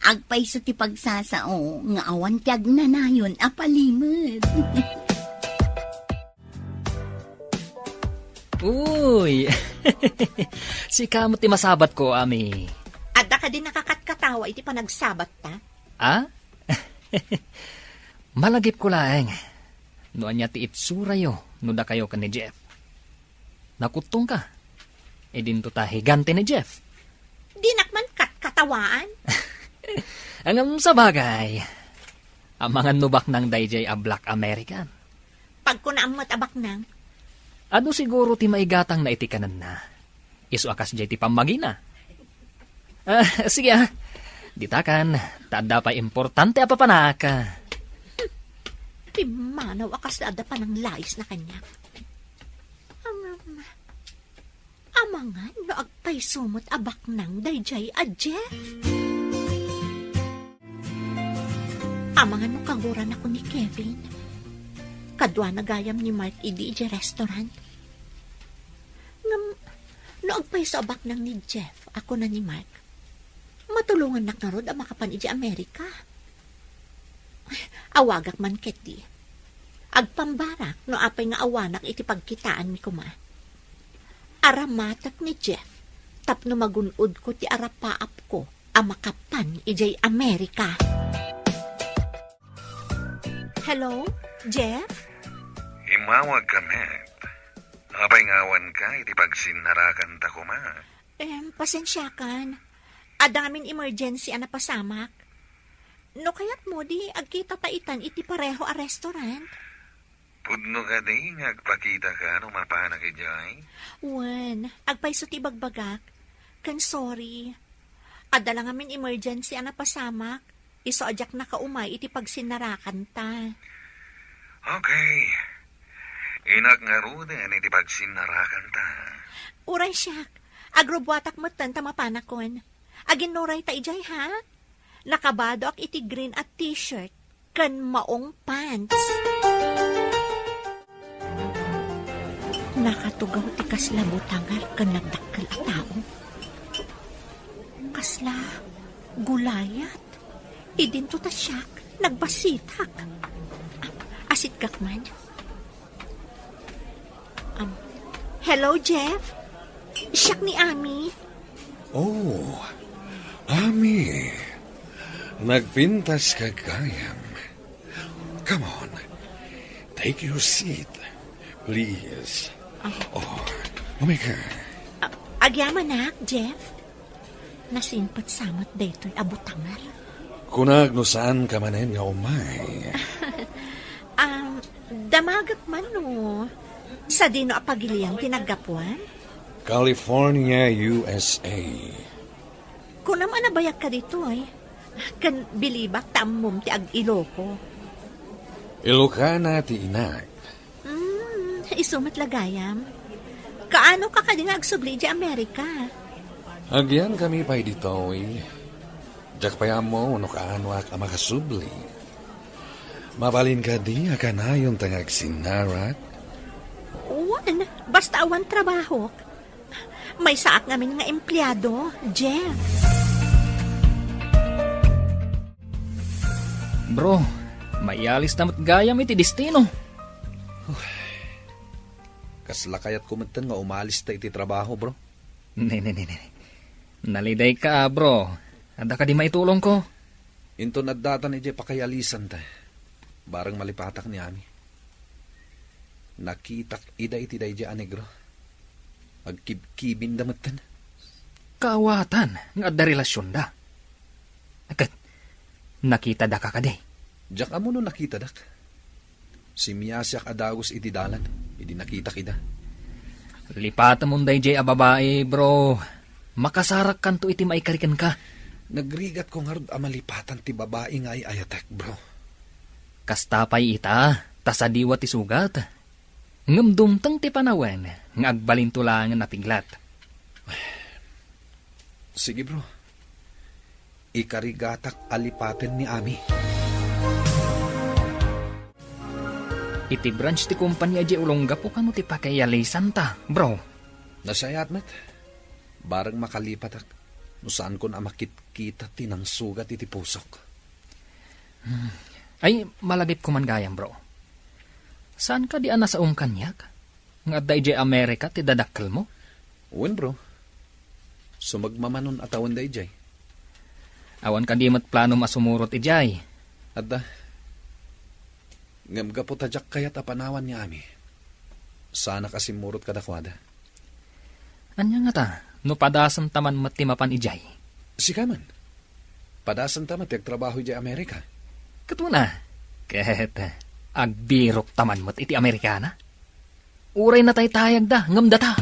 Agpay sa ti pagsasao, nga awan tiyag na nayon, apalimod. Uy! Si kamo ti masabat ko, Ami. Adda ka din nakakatkatawa iti panagsabat ta. Ah? Malagip ko lang. No anya ti itsura yo, no da kayo ka ni Jeff. Nakutong ka. E din to ta higante ni Jeff. Di nakman katawaan. Ang sa bagay, ang mga nubak ng DJ a Black American. Pag ko naamot abak nang, Ano siguro ti maigatang na itikanan na. Isu akas jay ti pamagina. Sige ditakan, tada pa importante apa panaka. Pimanaw akas ada pa ng lais na kanya. Amangan no agpay sumot abak nang dayjay a Jeff. Amangan no kaguran ako ni Kevin. Kadwa na gayam ni Mark idi ije restaurant. No agpay sa abak nang ni Jeff, ako na ni Mark. Matulungan nak narod ang makapan ije Amerika. Awagak man ket di. Agpambarak no apay nga awanak iti pagkitaan mi kuma. Aramatak ni Jeff, tapno magunod ko ti arapaap ko ang makapan ijay Amerika. Hello, Jeff? Imawag ka, Met. Apay ngawan ka, iti pagsinarakan ta kuma. Pasensya kan. Adamin emergency na pasamak. No kayat mo di, agkita taitan iti pareho a restaurant. Pudno ka di, agpakita ka, no mapana ka jay. Wen, agpaiso ti bagbagak. Kan sorry. Adala ngamin emergency na pasamak. Iso ajak na kaumay iti pagsinarakan ta. Okay. Inak nga rudan iti pagsinarakan ta. Uray siyak. Agrobwatak mo tan tamapanakon. Agin noray ta ijay ha? Nakabado ak iti green at t-shirt. Kan maong pants. Nakatugaw ti kasla butangar kan nagdakkel a tao. Kasla gulayat. Idinto ta siyak. Nagbasitak. Asit kakman. Hello, Jeff? Siyak ni Ami. Oh, Ami. Nagpintas ka gayam. Come on. Take your seat. Please. Oh, umika. Agyaman nak, Jeff. Nasimpat samot daytoy abutangar. Kunag no saan ka manen nga umay. Damagak man no. Sa dino apagiliang tinagapuan? California, USA. Kung naman nabayak ka dito ay, kan bilibak tamom ti ag-Iloko. Ilocana ti inak. Isumat lagayam. Kaano ka kading agsubli di Amerika? Agyan kami pa'y dito eh. Diyak pa mo no kaano ak makasubli. Mabalin ka di akanayon tangag sinarat. Uwan, basta awan trabaho. May saak namin nga empleyado, Jeff. Bro, maialis na gayam iti destino. Kasla kayat kumantan nga umalis ta iti trabaho, bro. Ne. Naliday ka, bro. Ada ka di maitulong ko. Into nadatan ije pakayalisan ta. Barang malipatak ni Ami. Nakitak ida iti dayje anegro. Agkibkibin damatan. Kaawatan, nga da relasyon da. Akat, nakita da ka kade. Diyak amo no nakita dak. Si Miyasyak adagos iti dalan. Idi nakita kida. Lipatan mo day jay a babae, bro. Makasarak kanto iti maikarikan ka. Nagrigat ko nga rod amalipatan ti babae nga ay ayatek, bro. Kastapay ita, tasadiwa ti sugat. Ngamdumtang ti panawen, nga agbalintulangan na tinglat. Sige, bro. Ikarigatak alipaten ni Ami. Iti branch ti kumpanya di ulongga po kano ti pakayalisan ta, bro. Nasayat met. Barang makalipat ak, no saan ko na makikita tinang sugat iti pusok. Ay, malagip ko man gayam, bro. Saan ka di ana sa kanyag? Nga da Amerika ti dadakkel mo? Uwan bro, sumagmamanon atawan da ijay. Awan ka di mat plano masumurot ijay. Adda, ngamga po tadyak kayat apanawan niya ami. Sana kasi murot kadakwada. Anya nga ta, no padasan taman matimapan ijay. Sika man, padasan tama tiyak trabaho ijay Amerika. Kato na, ket agbirok taman mat iti Amerikana. Uray na taytayag da, ngamda ta.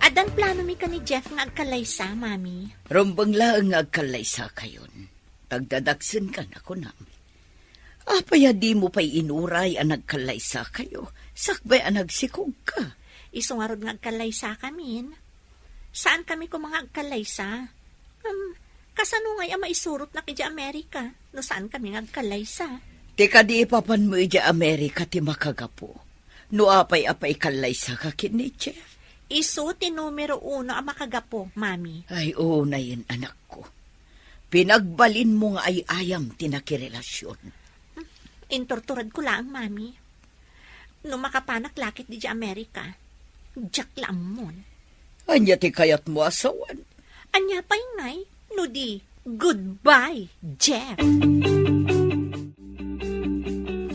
Adan plano mi ka ni Jeff nga agkalaysa, mami. Rumbang lang nga agkalaysa kayon. Tagdadaksen ka na ko nam. Apaya di mo pa'y inuray ang nagkalaysa kayo. Sakbay ang nagsikog ka. Isungarod nga agkalaysa kamin. Saan kami ko mga agkalaysa? Kasano ngay ang maisurot na kidya Amerika? No saan kami nga agkalaysa? Tika di ipapan mo ija Amerika ti makagapo. No apay-apay kalaysa ka kini, Jeff. Isu ti numero 1 ang makagapo, mami. Ay, oo na yun, anak ko. Pinagbalin mo nga ay ayam tinakirelasyon. Intorturad ko lang, mami. No makapanak lakit di Amerika, jak lang mon. Anya ti kayat mo asawan. Anya pa ngay, no di, goodbye, Jeff.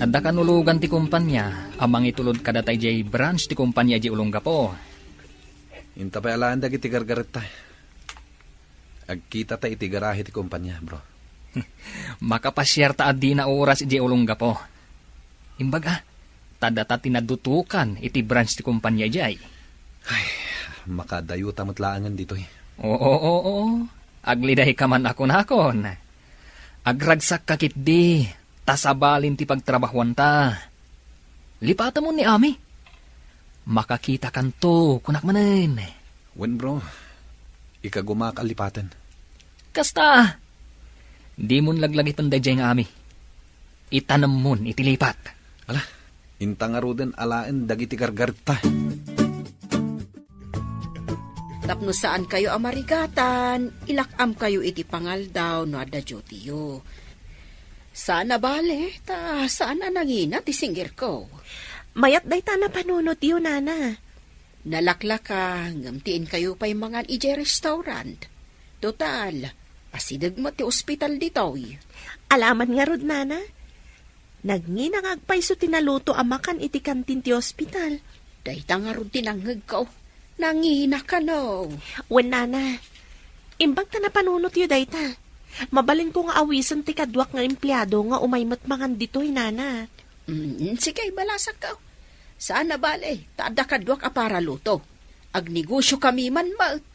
Adda kanulugan ti kumpanya, amang itulod kadatay jay branch ti kumpanya jay Olongapo. Inta pa alaan da iti gargaret ta. Agkita ta iti garahe ti kumpanya, bro. Makapasyar ta adi na oras iti Olongapo. Imbaga, tadata tinadutukan iti branch ti kumpanya jay. Ay, makadayo tamot laangan dito eh. Oo. Agliday ka man ako nakon. Agragsak kakit di, tasabalin ti pagtrabahuan ta. Lipata mo ni Ami. Makakita kanto, kunak manen. Wen bro, ikagumakalipatan. Kasta, di mon laglagi pandadya nga Ami. Itanam mon itilipat. Ala, intangaruden alaan dagiti gargarta. Tapno saan kayo amarigatan, ilakam kayo iti pangaldaw no adda jotiyo. Sana bale, ta saan nangina ti singgir ko. Mayat day ta na panunot yun, nana. Nalaklaka, ngamtiin kayo pa'y mga ije restaurant. Total, asidag mo ti ospital dito. Alaman nga rod, nana. Nagnginang agpaiso tinaluto amakan iti kantin ti ospital. Dayta nga rod tinanggag ko. Nangina ka no. Wen, nana. Imbag ta na panunot yun, dayta. Mabalin ko nga awisan ti kadwak nga empleyado nga umaymat mangan dito'y, nana. Sige, balasak ka. Saan na bale? Taada kadwak apara luto. Agnegosyo kami man maut.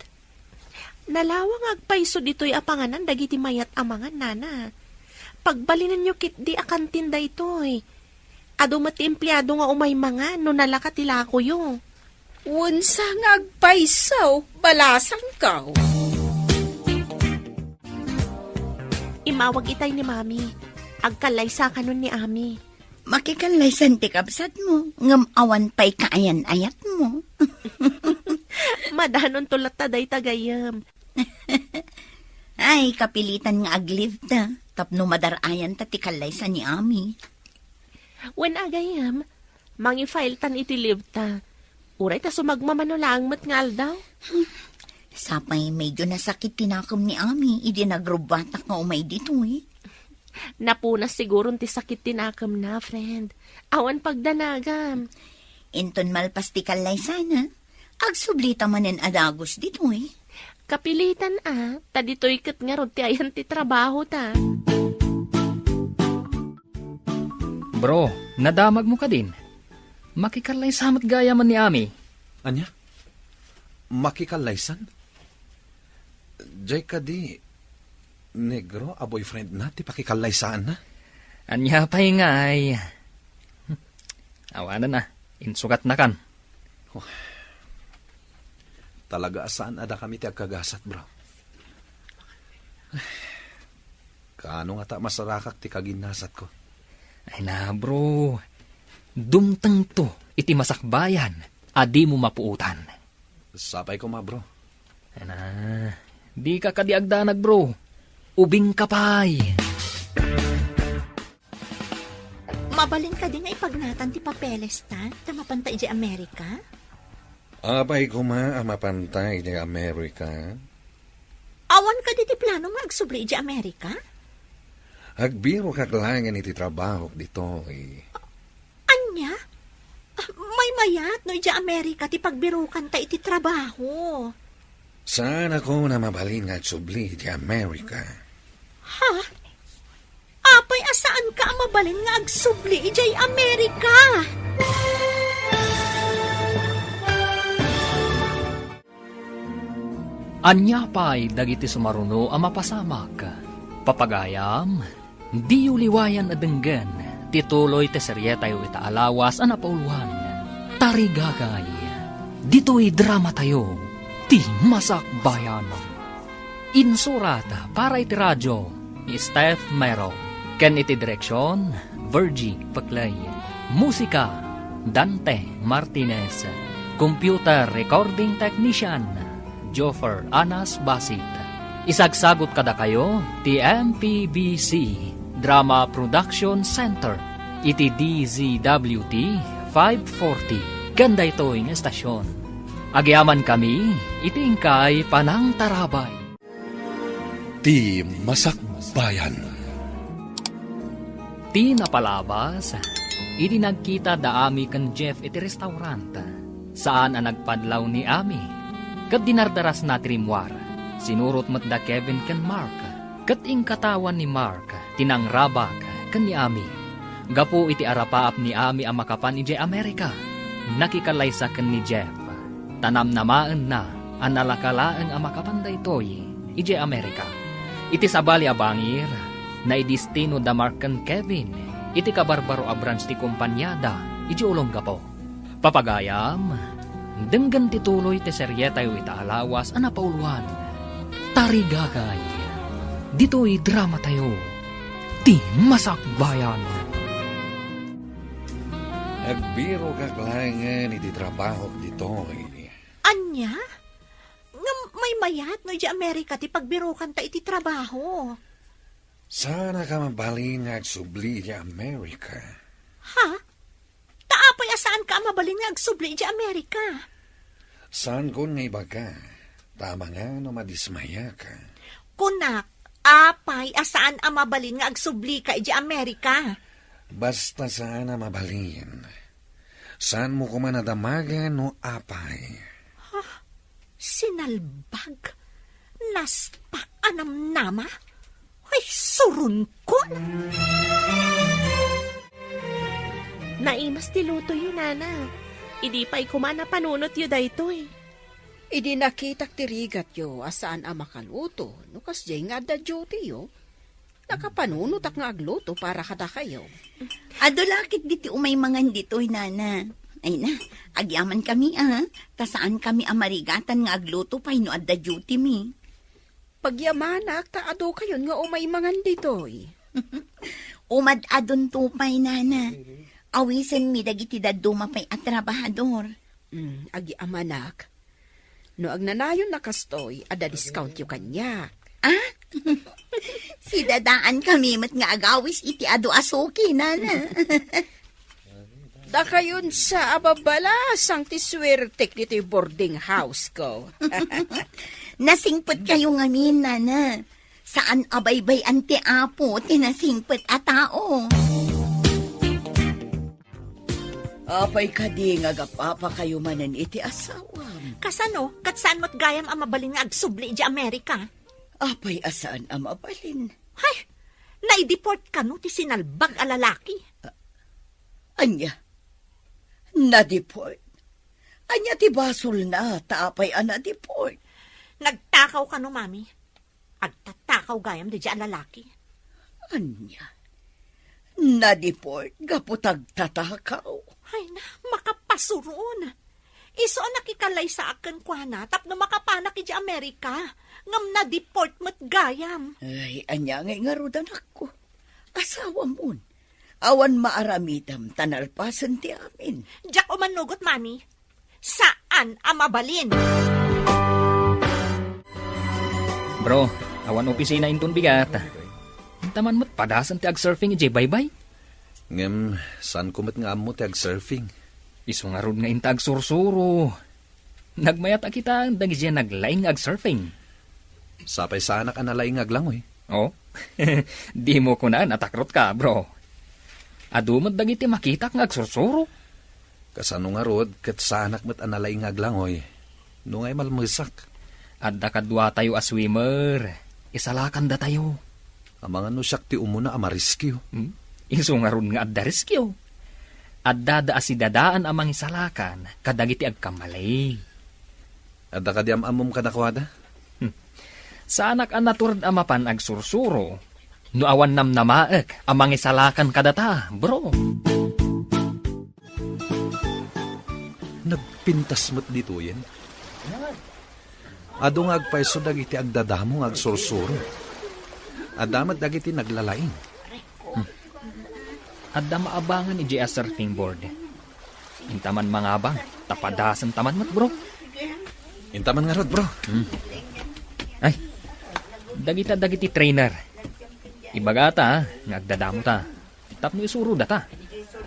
Nalawang agpaiso dito'y apanganan dagiti mayat amangan, nana. Pagbalinan nyo kit di akantinda ito'y. Ado mati empleyado nga umay mga no nalakatila ko yo. Unsa nga agpaiso, balasang ka. Imawag itay ni mami. Agkalaysa ka nun ni Ami. Makikalaysan ti kabsat mo, ngam awan pa'y kaayan-ayat mo. Madanon tulat taday tagayam. Ay, kapilitan nga aglive ta, tapno madarayan ta ti kalaysan ni Ami. When agayam, mangi-file tan iti live ta. Uray ta sumagmamanolang matngal daw. Sapay medyo nasakit tinakam ni Ami, idi nagrubatak nga umay dito eh. Napunas siguro ti sakit tinakam na, friend. Awan pagdanagam. Inton malpas ti kalaysan ha, agsublita manen adagos dito eh. Kapilitan ta dito'y kat nga rod ti ayan ti trabaho ta. Bro, nadamag mo ka din. Makikalay samat gaya man ni Ami. Anya? Makikalaysan? Jay ka di, negro, a boyfriend na, ti pakikalaysaan na. Anya pa'y ngay. Awanan na, insugat na kan. Talaga saan ada kami ti agkagasat, bro. Kaano nga ta masarakak ti kaginasat ko. Ay na bro, dumtang to iti masakbayan, adi mo mapuutan. Sapay ko, ma, bro. Na, di ka kadiagdanag, bro. Ubing kapay. Mabalin ka din nga ipagnatan ti papeles ta, tamapantay di Amerika? Apay ko ma, mapantay di Amerika. Awan ka di plano nga agsubli di Amerika? Agbiro kaklangan iti trabaho dito eh. Anya? May mayat no di Amerika ti pagbirukan ta iti trabaho. Saan ako na mabalin nga subli di Amerika? Ha? Apay asaan ka mabalin nga agsubli di Amerika? Anya pa'y dagiti sumaruno ang mapasamak. Papagayam, di uliwayan adenggan, tituloy te seryetayo ita alawas ang napauluhan. Tarigagay, dito'y drama tayo, ti masak bayan. Insurata para iti radyo, ni Steph Mero. Ken iti direksyon, Virgie Paclay. Musika, Dante Martinez. Computer recording technician, Joffer Anas Basit. Isagsagot kada kayo, ti MPBC Drama Production Center. Iti DZWT 540. Ganda ito yung estasyon. Agyaman kami, iti ingkay Panang Tarabay. Ti Masakbayan. Ti napalabas, iti nagkita da Ami kan Jeff iti restaurant. Saan ang nagpadlaw ni Ami? Kat dinardaras na trimwar, sinurot mat da Kevin kan Mark. Kat katawan ni Mark, tinangrabak kan ni Ami. Gapo iti arapaap ni Ami ang makapan iti Amerika. Nakikalaysa kan ni Jeff. Tanam namaan na, ang nalakalaan ang makapanday toy iti Amerika. Iti sabali abangir, na idistino da Mark kan Kevin, iti kabarbaro a branch ti kumpanyada, iti ulong gapo. Papagayam, denggan tituloy ti seryetayo ita alawas ang napauluan. Tarigagay, dito'y drama tayo, ti masakbayan. Agbiro kaklangan iti trabaho dito eh. Anya? Nga may mayat no di Amerika ti pagbirukan ta iti trabaho. Sana ka mabalin nga agsubli di Amerika. Ha? Taapay asaan ka mabalin nga agsubli di Amerika? Saan ko nga ibaga? Tama nga no madismaya ka. Kunak, apay asaan ang mabalin nga agsubli ka di Amerika? Basta sana mabalin. Saan mo ko man nadamagan no apay? Sinalbag? Naspak anam nama? Ay, surun ko! Naimas ti luto yun, nana. Idi pa'y kumana panunot yu daytoy. Idi nakitak tirigat yo, asaan ang makaluto, no kasjay nga da duty yo. Nakapanunutak nga agluto para kada kayo. Adulakit diti umay mangan dito'y, nana. Ay na, agyaman kami tasaan kami amarigatan nga agluto pa'y no adda duty mi. Pagyamanak, taado kayon nga umay mangan ditoy. Umad adon tupay, nana. Awisen mi dagiti daduma pa'y at trabahador. Agyamanak. No agnanayon na kastoy, ada discount yo kanya. Ah? Si dadaan kami mat nga agawis iti ado asuki, nana. Da kayon sa ababala, sang tiswertek dito'y boarding house ko. Nasingpot kayo ngamin, nana. Saan abaybay ante apo, tinasingpot a tao. Apay ka di nga gapapa kayo manan iti asawam. Kasano, katsaan mo't gayam ang mabalin nga agsubli di Amerika? Apay asaan ang mabalin? Hay, naideport ka no ti sinalbag a lalaki. Anya? Na-deport? Anya ti basol na, taapay na-deport. Nagtakaw ka no, mami. Agtatakaw gayam di a lalaki. Anya? Na-deport? Gaputag tatakaw? Ay na, makapasuroon. Iso nakikalay sa akin kwa na, tapno makapanak di Amerika. Ngam na-deport mo't gayam. Ay, anya nga rudan ako. Asawa mo. Awan maaramitam tanalpasan ti amin. Diyak umanugot, mami. Saan saan ang mabalin. Bro, awan opisina inton bigat. Taman mo't padasan ti ag-surfing ije baybay. Ngem, saan kumat nga amo ti ag-surfing? Iso nga rod nga inta ag-sursuro. Nagmayat a kita dagi siya naglaing ag-surfing. Sapay sa anak analaing aglangoy. Oh, di mo ko na natakrot ka, bro. Adumad dagiti makita nga agsursuro. Kasano nga rod, kat sa anak mat analaing aglangoy. Nungay malmasak. Adda kadwa tayo a swimmer. Isalakan da tayo. Ang mga nusyak ti umuna amariskyo. Iso nga ron nga adda riskyo. Adda da asidadaan amang isalakan kadagiti agkamalay. Adda ka di amamom ka nakwada? Sa anak ang naturad amapan agsursuro. No awan namnamaek amang isalakan kadata, bro. Nagpintas mo't dito yan. Ado nga agpaiso dagiti agdadamong agsursuro. Adamat dagiti naglalaing. Adda maabangan iji a surfing board. Intaman mangabang, tapadasan taman mat, bro. Intaman nga rod, bro. Ay, dagiti trainer. Ibagata, ngagdadamo ta. Tapno isuro data.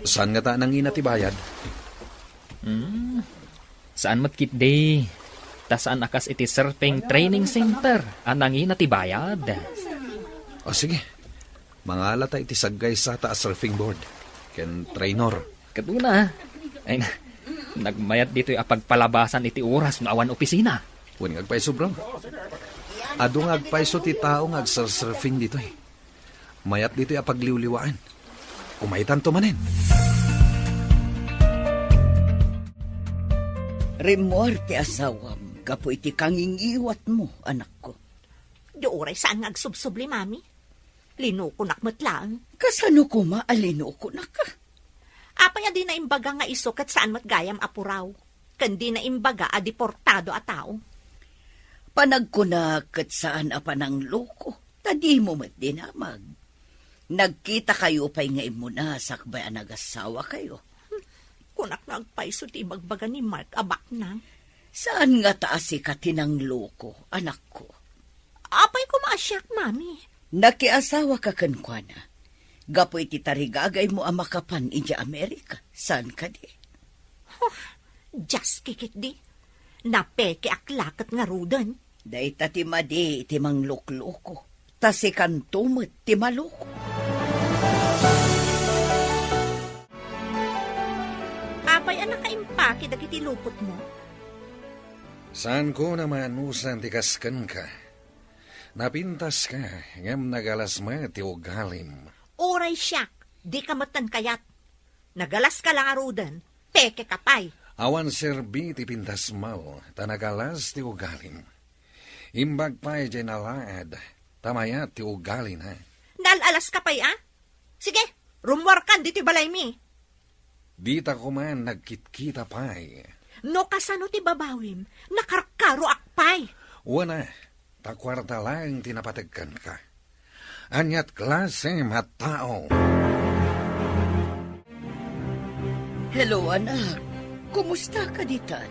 Saan nga ta nang inatibayad? Saan matkit day? Ta saan akas iti surfing training center anang inatibayad. O sige, mga alata iti saggay sa ta surfing board. Ken trainer. Katuna, ay na, nagmayat dito yung apagpalabasan iti oras no awan opisina. Huwag nga agpaiso, bro. Ado nga agpaiso ti tao nga agsurfing dito eh. Mayat dito yung apagliwliwaan. Umaitan to manin. Remor ti asawam, kapo iti kangingiwat mo, anak ko. Di oray saan nga agsubsubli, mami. Linukunak matlaan. Kasano ko maalino ko na ka? Apay adi na imbaga nga iso kat saan matgayam apuraw. Kandi na imbaga adi portado a tao. Panagkunak kat saan apanang loko, tadi mo mat dinamag. Nagkita kayo pa'y nga imuna sakbay nagasawa kayo. Kunak na agpaiso ti ibagbaga ni Mark abak na. Saan nga taas ka tinang loko, anak ko? Apay ko maasyak, mami. Nakiasawa ka kankwana. Gapoy ti tarigagay mo ang makapan inja Amerika. Saan ka di? Just kikit di. Napeke aklakat nga rudan. Day ti madi iti mang lukloko. Tasi kantumot ti maloko. Apay anak kaimpaki dagiti lupot mo. Saan ko naman usan tikaskan ka? Napintas ka, ngam nagalas mo ti ugalim. Oray siyak, di ka matan kayat. Nagalas ka lang arudan, peke kapay. Awan serbi ti pintas mo, tanagalas ti ugalim. Imbag pa'y nalaad, tamayat ti ugalin ha. Nalalas ka pa'y Sige, rumwar kan dito balay mi. Di ta kuman nagkitkita pa'y. No kasano ti babawim, nakarkaro akpay. Wana, takwarta lang tinapatagkan ka. Anyat klase matao. Hello, anak. Kumusta ka ditan?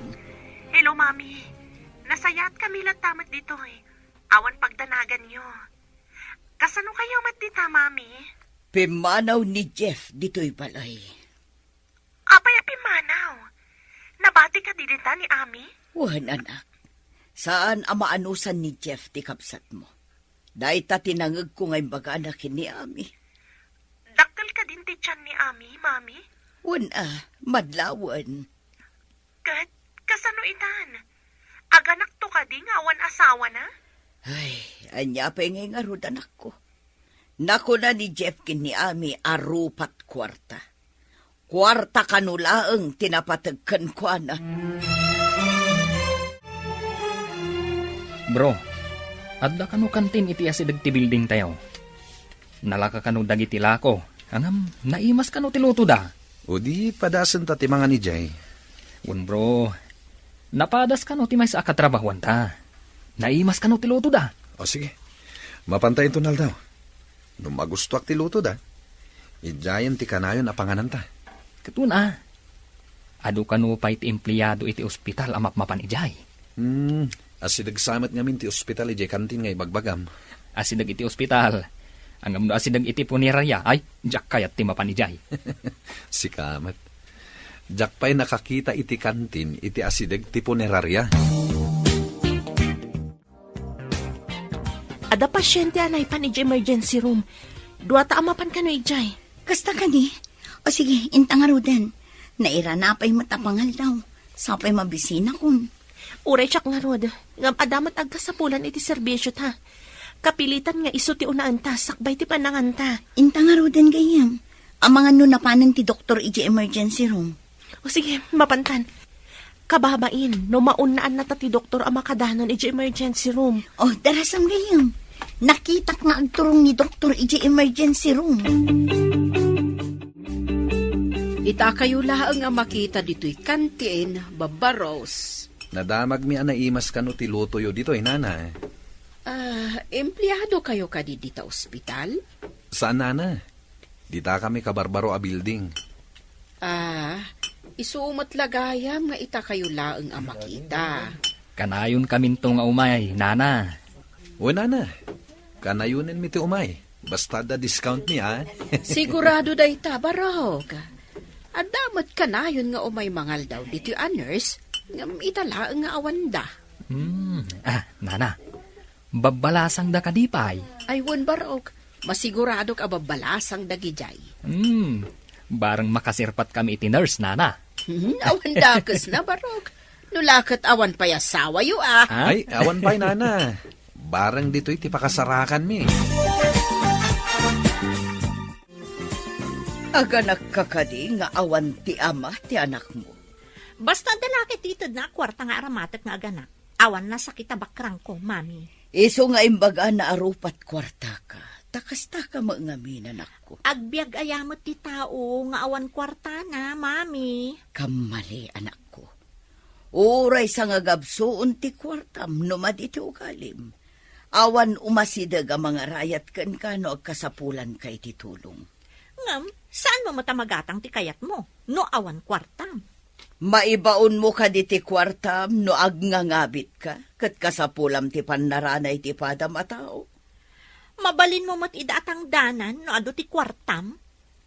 Hello, Mami. Nasayat kami tamat dito eh. Awan pagdanagan nyo. Kasano kayo matita, Mami? Pimanaw ni Jeff dito'y balay. Apay pimanaw. Nabati ka dilita ni Ami? Wan, anak. Saan amaanusan ni Jeff ti kapsat mo? Dahil ta tinangag ko ngayong baga anak ni Ami. Daktal ka din ti tiyan ni Ami, Mami? Wan madlawan. Kat, kasano itan? Aganak to ka di nga awan asawa na? Ay, anya pa ngay nga rod anak ko. Nako na ni Jeff kin ni Ami arupat kwarta. Kwarta kanulaang tinapatagkan ko na. Bro, adda kanu kantin iti asidag ti building tayo. Nalaka kanu dagiti lako. Angam, naimas kanu ti luto da. O di padasan ta ti mga ni Jay. Un bro, napadas kanu ti may sa akatrabahuan ta. Naimas kanu ti luto da. O sige, mapantayin to nal daw. Nung magustuak ti luto da, ijayan ti kanayon apanganan ta. Katuna, Adu kanu pa iti empleyado iti ospital amapmapan ijay. Asidag samat ngamin ti ospital ijay kantin ngay bagbagam. Asidag iti ospital. Ang amno asidag iti punerarya ay jak kayat ti mapan ijay. Si kamat. Jak pa'y nakakita iti kantin iti asidag ti punerarya. Ada pasyente anay pan iti emergency room. Duwata amapan ka no ijay. Kasta ka ni? O sige, intang arudan. Naira na pa'y matapangal daw. Sapay mabisina kun. Uray tsak nga rod. Ngam adamat agkasapulan iti serbisyo ta. Kapilitan nga iso ti unaan ta, sakbay ti panangan ta. Intang arudan gayam. Ang mga nunapanan ti doktor iji emergency room. O sige, mapantan. Kababain, no maunaan na ta ti doktor ang makadanon iji emergency room. Oh, darasam gayam. Nakitak nga ang turong ni doktor iji emergency room. Ita kayo laang nga makita dito'y kantin, babaros. Nadamag mi anaimas kano ti lutoyo dito'y nana. Empleyado kayo ka di dita ospital? Saan nana? Dita kami kabarbaro a building. Isumat lagayam nga ita kayo laang nga makita. Kanayon kaminto nga umay, nana. O nana, kanayunin mi ti umay. Basta da discount mi Sigurado day ta, barog. Adamat ka na yun nga umay mangal daw dito a nurse, nga italaang nga awanda. Nana, babalasang da kadipay. Ay, wan barog, masigurado ka babalasang dagijay. Barang makasirpat kami iti nurse, nana. Awanda kas na barog. Nulakat awan pa yasawa yu Ay, awan pa'y nana. Barang dito'y ti pakasarakan mi. Aga nakakadi nga awan ti ama ti anak mo. Basta dalaki titod na kwarta nga aramatek nga aganak. Awan na sakita bakrang ko, mami. Iso nga imbaga na arupat kwarta ka. Takasta ka maangamin, anak ko. Agbiag ayamot ti tao nga awan kwarta na, mami. Kamali, anak ko. Uray sa nga gabsoon ti kwartam, numad iti ugalim. Awan umasidag ang mga rayat kan kano ag kasapulan kay ti tulong. Ngam, saan mo matamagatang ti kayat mo? No awan kwartam. Maibaon mo ka di ti kwartam no agnangabit ka, kat kasapulam ti pannaranay ti padam a tao. Mabalin mo mat idaatang danan no ado ti kwartam?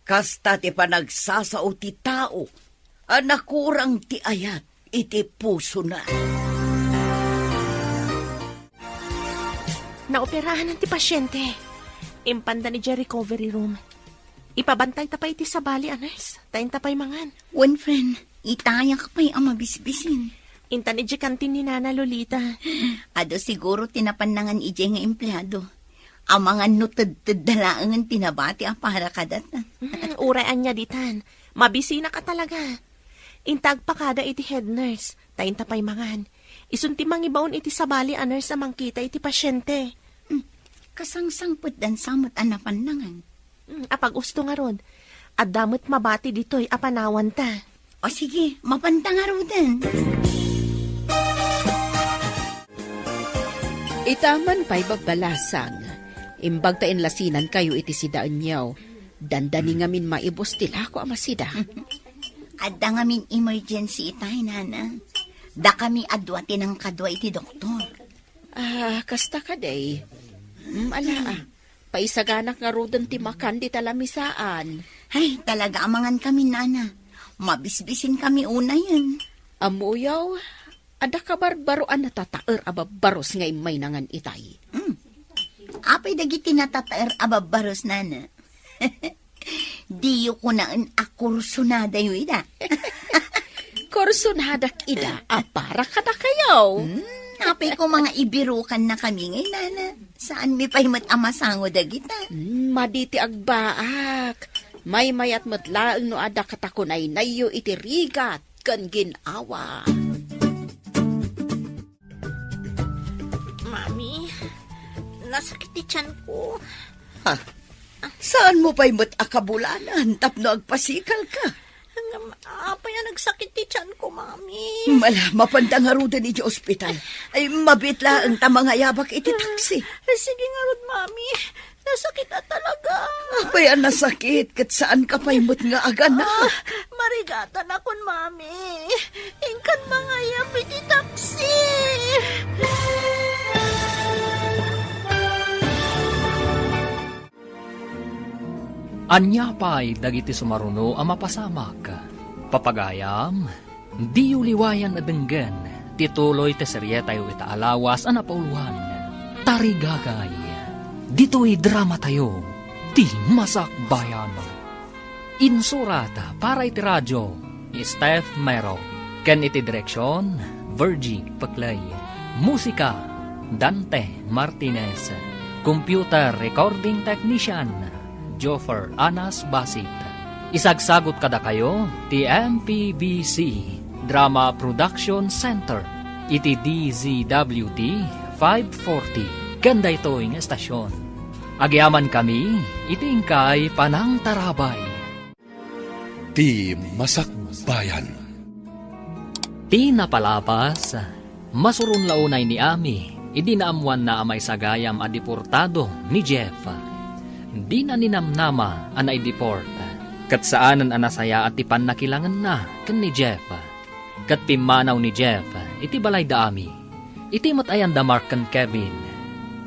Kasta ti panagsasao ti tao, anakurang ti ayat iti puso na. Naoperahan ng ti pasyente. Impanda ni Jerry recovery room. Ipabantay tapay ti sabali, anes. Tayin tapay mangan. One friend, itaya ka pa'y ang mabisbisin. Intan iji kantin ni Nana Lolita. Ado siguro tinapanangan ije nga empleyado. Ang mga nutad-tad dalaangan tinabati ang para kadatan. Uraan niya ditan. Mabisina ka talaga. Intag pa kada iti head nurse. Tayin tapay mangan. Isunti mangibaon iti sabali a nurse amang kita iti pasyente. Kasangsangpot dan samot anapanangan. Apag gusto nga ron. At damot mabati dito'y apanawan ta. O sige, mapanta nga rudan. Itaman pa'y babalasang. Imbag ta inlasinan kayo iti sidaan niyaw. Dandani ngamin maibos tila ko amasida. Adda ngamin emergency itay, nana. Da kami adwa tinang kadwa iti doktor. Kasta ka day. Paisaganak nga rodan ti makan di talamisaan. Ay, talaga amangan kami, nana. Mabisbisin kami una yan. Amuyaw, ada ka barbaroan na tataer ababaros nga imay nangan itay. Apay dagiti natataer ababaros, nana. Diyo ko naan akursunada yu ida. Kursunadak ida, para ka na kayo. Apay ko mga ibirukan na kami ngay, nana. Saan mi pa'y matamasang o dagita? Maditi agbaak. May mayat matlaang no ada katakunay na iyo itirigat kan ginawa. Mami, nasakit ti tiyan ko. Ha? Saan mo pa'y akabulanan tapno agpasikal ka? Apay nagsakit ti tiyan ko, mami. Mapandangaruda ni di ospital. Ay mabitla ang tamang ayabak iti taksi. Sige nga rod, mami. Nasakit na talaga. Apay ang nasakit kat saan ka pa'y nga aganak. Marigatan akon, mami. Anya pa'y dagiti sumaruno ang mapasamak. Papagayam, di uliwayan adenggan, tituloy te seryetayo itaalawas ang napauluan. Tarigagay, dito'y drama tayo, ti masak bayan. Insurata para iti radyo, Steph Mero. Ken iti direksyon, Virgie Paclay. Musika, Dante Martinez. Computer Recording Technician, Joffer Anas Basit. Isagsagot kada kayo, ti MPBC Drama Production Center. Iti DZWD 540. Ganda ito yung estasyon. Agyaman kami, iti ingkay Panang Tarabay. Ti Masakbayan. Ti napalapas, masurun launay ni Ami, idinaamuan na amay sagayam a deportado ni Jeff. Di na ninamnama anay deport. Kat saanan anasaya at tipan nakilangan na kan ni Jeff. Kat pimanaw ni Jeff, iti balay da Ami. Iti matayan da Mark kan Kevin.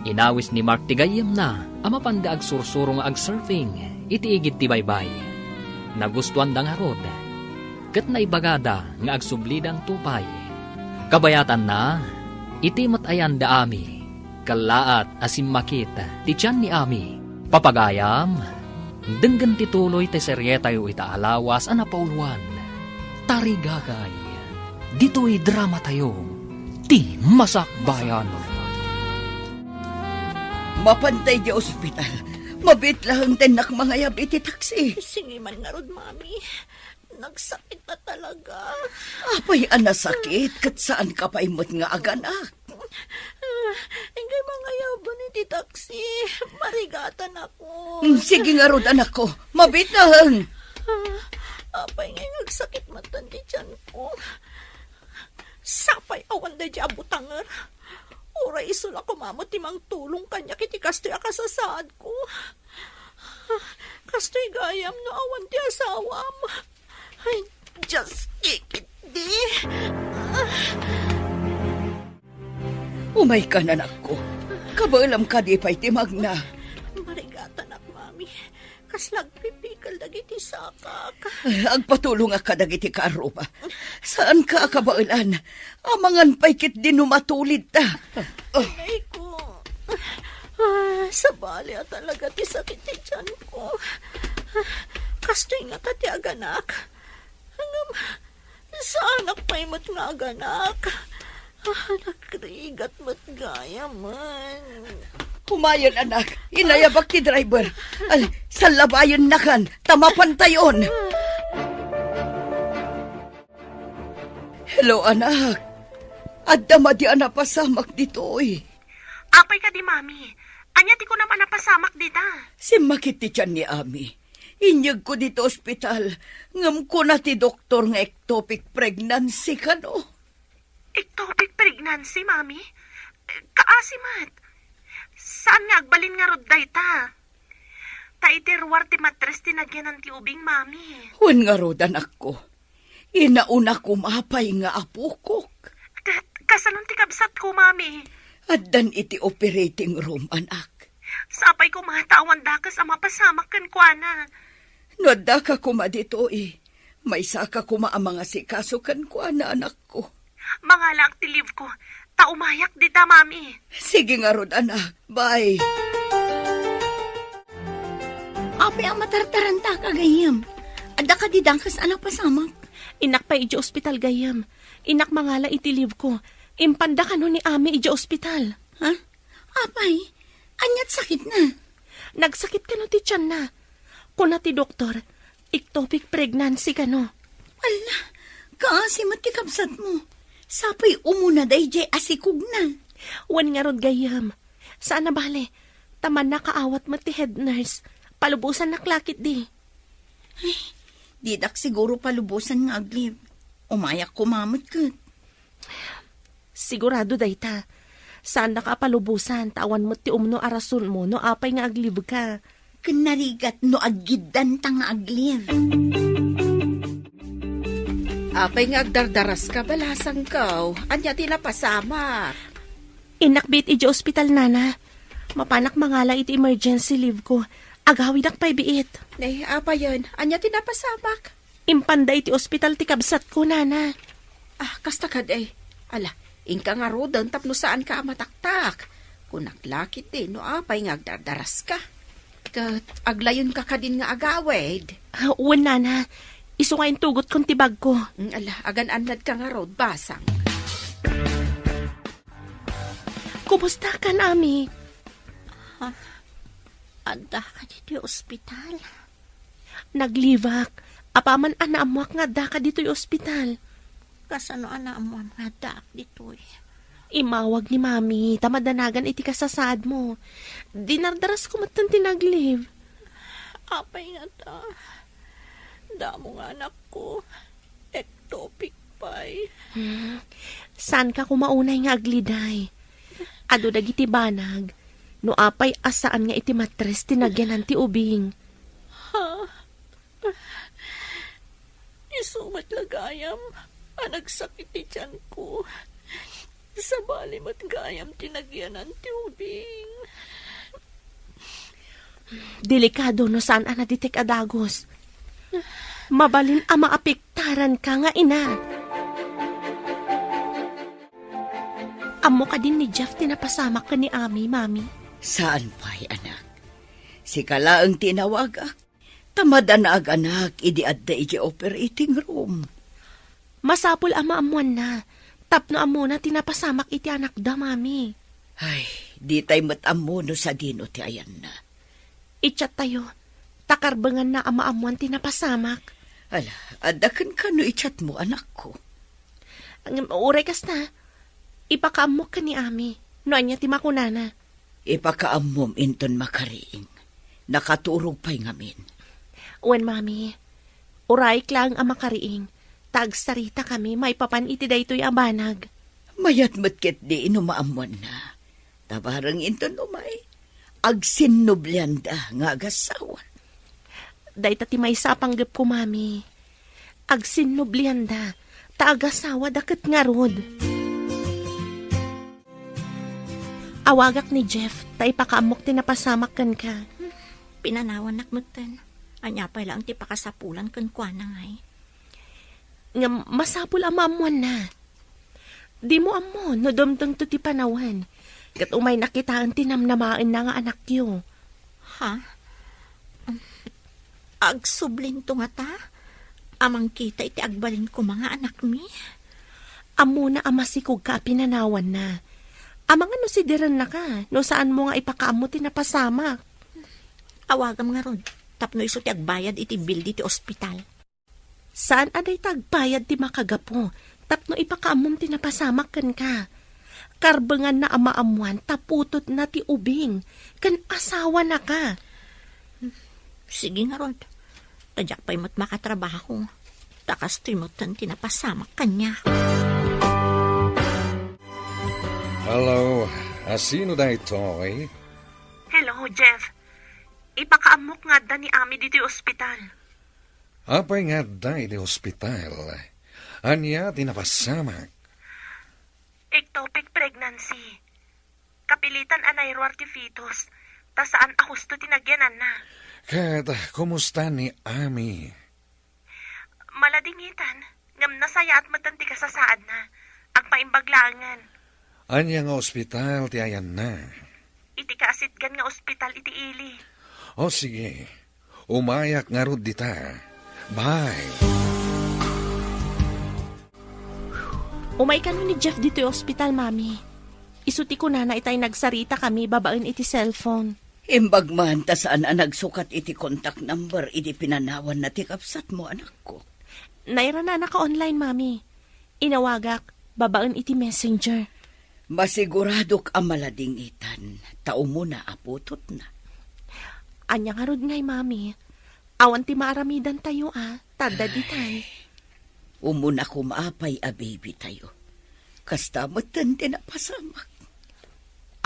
Inawis ni Mark tigayam na, ama panda ag sursuro nga ag surfing, iti igit ti baybay. Nagustuhan da nga rod. Kat naibagada nga ag sublidan tupay. Kabayatan na, iti matayan da Ami. Kalaat asim makita, ti tiyan ni Ami. Papagayam, denggan tituloy te seryetayo itaalawas ang napauluan. Tarigagay, dito'y drama tayo, ti masakbayan. Mapantay di ospital. Mabit lang tenak mga yabi ti taksi. Sige man nga rod, mami. Nagsakit na talaga. Apay anasakit, kat saan ka pa imot nga aganak? Ingay mga yaban iti taksi. Marigatan ako. Sige nga rod, anak ko. Mabit lang. Apay ngay nagsakit matan di tiyan ko. Sapay awan da di abutangar. Oray isula kumamot timang tulong kanya kiti kastoy akasasaad ko. Kastoy gayam no awan ti asawam. Ay, just kikit di. Umay ka na, anak ko. Kabalam ka di pa'y timag na. Marigatan ak, mami. Kaslag pipikal dagiti sakak. Agpatulong ka dagiti karupa. Saan ka kabailan? Amangan pa'y kit di numatulid ta. Ay ko. Sa bali talaga ti sakit ti tiyan ko. Kastoy nga ti aganak. Hanggang sa anak pa'y mat nga aganak. Nakrigat mat gaya man. Humayon, anak. Inayabak ti driver. Sa labayon na kan. Tamapantayon. Hello, anak. Adama di anapasamak dito, Apay ka di, mami. Anya ti ko naman napasamak dita. Si makiti tiyan ni Ami. Inyag ko dito ospital. Ngam ko na ti doktor nga ectopic pregnancy ka, no? Ectopic pregnancy, mami? Kaasimat. Saan nga agbalin nga rod dayta? Taiterwar ti matres tinagyanan ti ubing, mami. Huwag nga rod, anak ko. Inauna kumapay nga apukok. Kasalon ti kabsat ko, mami. At dan iti operating room, anak. Sapay ko mga tawan dakas ang mapasamak kan kuana. Noda ka kuma dito, May saka kuma ang mga sikaso kan kuana, anak ko. Mga lang ti live ko. Taumayak dita, mami. Sige nga rod, anak. Bye. Apay ang matartaranta ka, gayam. Ada ka di dangkas anak pasamak. Inak pa iji ospital, gayam. Inak mangala iti live ko. Impanda ka no ni Ami iji ospital. Ha? Apay, anyat sakit na. Nagsakit ka no ti tiyan na. Kuna ti doktor, ectopic pregnancy ka no. Ala, kaasimat ti kabsat mo. Sapay umuna day jay asikog na. Wan nga rod gayam. Saan na bale? Taman na kaawat mo ti head nurse. Palubusan na klakit di. Ay, didak siguro palubusan nga agliv. Umayak kumamot ka. Sigurado dayta. Saan na kapalubusan? Tawan mo ti umno arason mo no apay nga agliv ka. Kanarigat no agidan ta nga agliv. Apay nga agdardaras ka, balasang kaw. Anya ti napasamak. Inakbit iji ospital, nana. Mapanak mangala iti emergency leave ko. Agawid ak pa'y biit. Nay, apa yun? Anya tinapasamak? Impanda iti ospital ti kabsat ko, nana. Ah, kasta kad ay. Ala, ingka nga rodan tapno saan ka mataktak. Kung naglakit din, no apay nga agdardaras ka. Kat aglayon ka kadin nga agawid. Uwan, nana. Iso nga yung tugot kong tibag ko. Ala, agan-anlad ka nga rod, basang. Kumusta ka, Ami? Adda ka dito yung ospital. Naglivak. Apaman anaamuak nga da ka dito yung ospital. Kasano ana mo ang mga daak dito eh. Imawag ni Mami. Tamadanagan iti kasasaad mo. Dinardaras ko matan tinagliv. Apay nga ta. Damo nga anak ko. Ectopic pa'y. Saan ka kumaunay nga agliday? Ado dagiti banag. No apay asaan nga iti matres tinagyanan ti ubing. Isumat lagayam. Nagsakit ti tiyan ko. Sa bali mat gayam tinagyanan ti ubing. Delikado no saan anaditik adagos. Mabalin ang maapektaran ka nga ina. Amo ka din ni Jeff tinapasamak ka ni Ami, Mami. Saan pa'y anak? Si kala ang tinawagak. Tamad anaag anak, idi adda iti operating room. Masapul ama amuan na. Tapno amo na tinapasamak iti anak da, Mami. Ay, di tayo matamo no sa dino ti ayan na. Itchat tayo. Takarbangan na ama amuan tinapasamak. Ala, adakan ka no ichat mo anak ko. Uray kas na. Ipakaamok ka ni Ami. Noan niya timakunana. Ipakaamom inton makariing. Nakaturog pa'y ngamin. Uwan, Mami. Uray klang ang makariing. Tagsarita kami, may papan iti daytoy abanag. Mayat matkit di inumaamuan na. Tabarang inton umay. Agsinublianda nga agasawan. Dahita ti may sapanggap ko, Mami. Agsinublianda. Taagasawa dakat nga rod. Awagak ni Jeff, ta ipakaamok tinapasamak kan ka. Pinanawan nakmutan. Anya pa lang ti pakasapulan kan kwa na ngay. Nga masapul ang maamuan na. Di mo amo, no dumdang to ti panawan. Kat umay nakitaan tinamnamaan na nga anak yo. Ha? Agsublin to nga ta? Amang kita iti agbalin ko mga anak mi? Amo na amasikog ka pinanawan na. Amang ano si Diran na ka, no saan mo nga ipakaamo tinapasamak. Awagam nga ron. Tapno iso ti agbayad iti bill ti ospital. Saan aday tagbayad ti makagapo? Tapno ipakaamom tinapasamak kan ka. Karbangan na amaamuan, taputot na ti ubing. Kan asawa na ka. Sige nga ron. Tadyak pa'y mo't makatrabaho. Takas to'y mo't tinapasamak kanya. Hello, sino da ito eh? Hello, Jeff. Ipakaamok nga da ni Ami dito yung ospital. Apay nga da iti hospital. Anya tinapasamak. Ectopic pregnancy. Kapilitan anayro artifitos. Ta saan ahusto tinagyanan na. Kat, kumusta ni Ami? Maladingitan. Ngam nasaya at matanti ka sa saad na. Ang paimbaglangan. Anya nga ospital ti ayan na. Iti kaasitgan nga ospital iti ili. O sige, umayak nga rod dita. Bye. Umay ka ni Jeff dito yung ospital, Mami. Isuti ko na itay nagsarita kami babaen iti cellphone. Imbag man ta saan ang nagsukat iti contact number iti pinanawan na ti kapsat mo anak ko. Naira na naka-online, Mami. Inawagak, babaen iti messenger. Masiguradok ang maladingitan. Tao mo na aputot na. Anya nga rod ngay, Mami. Awan ti maaramidan tayo, Tada ditay. Umuna kumapay a baby tayo. Kasta mo't tinapasamak.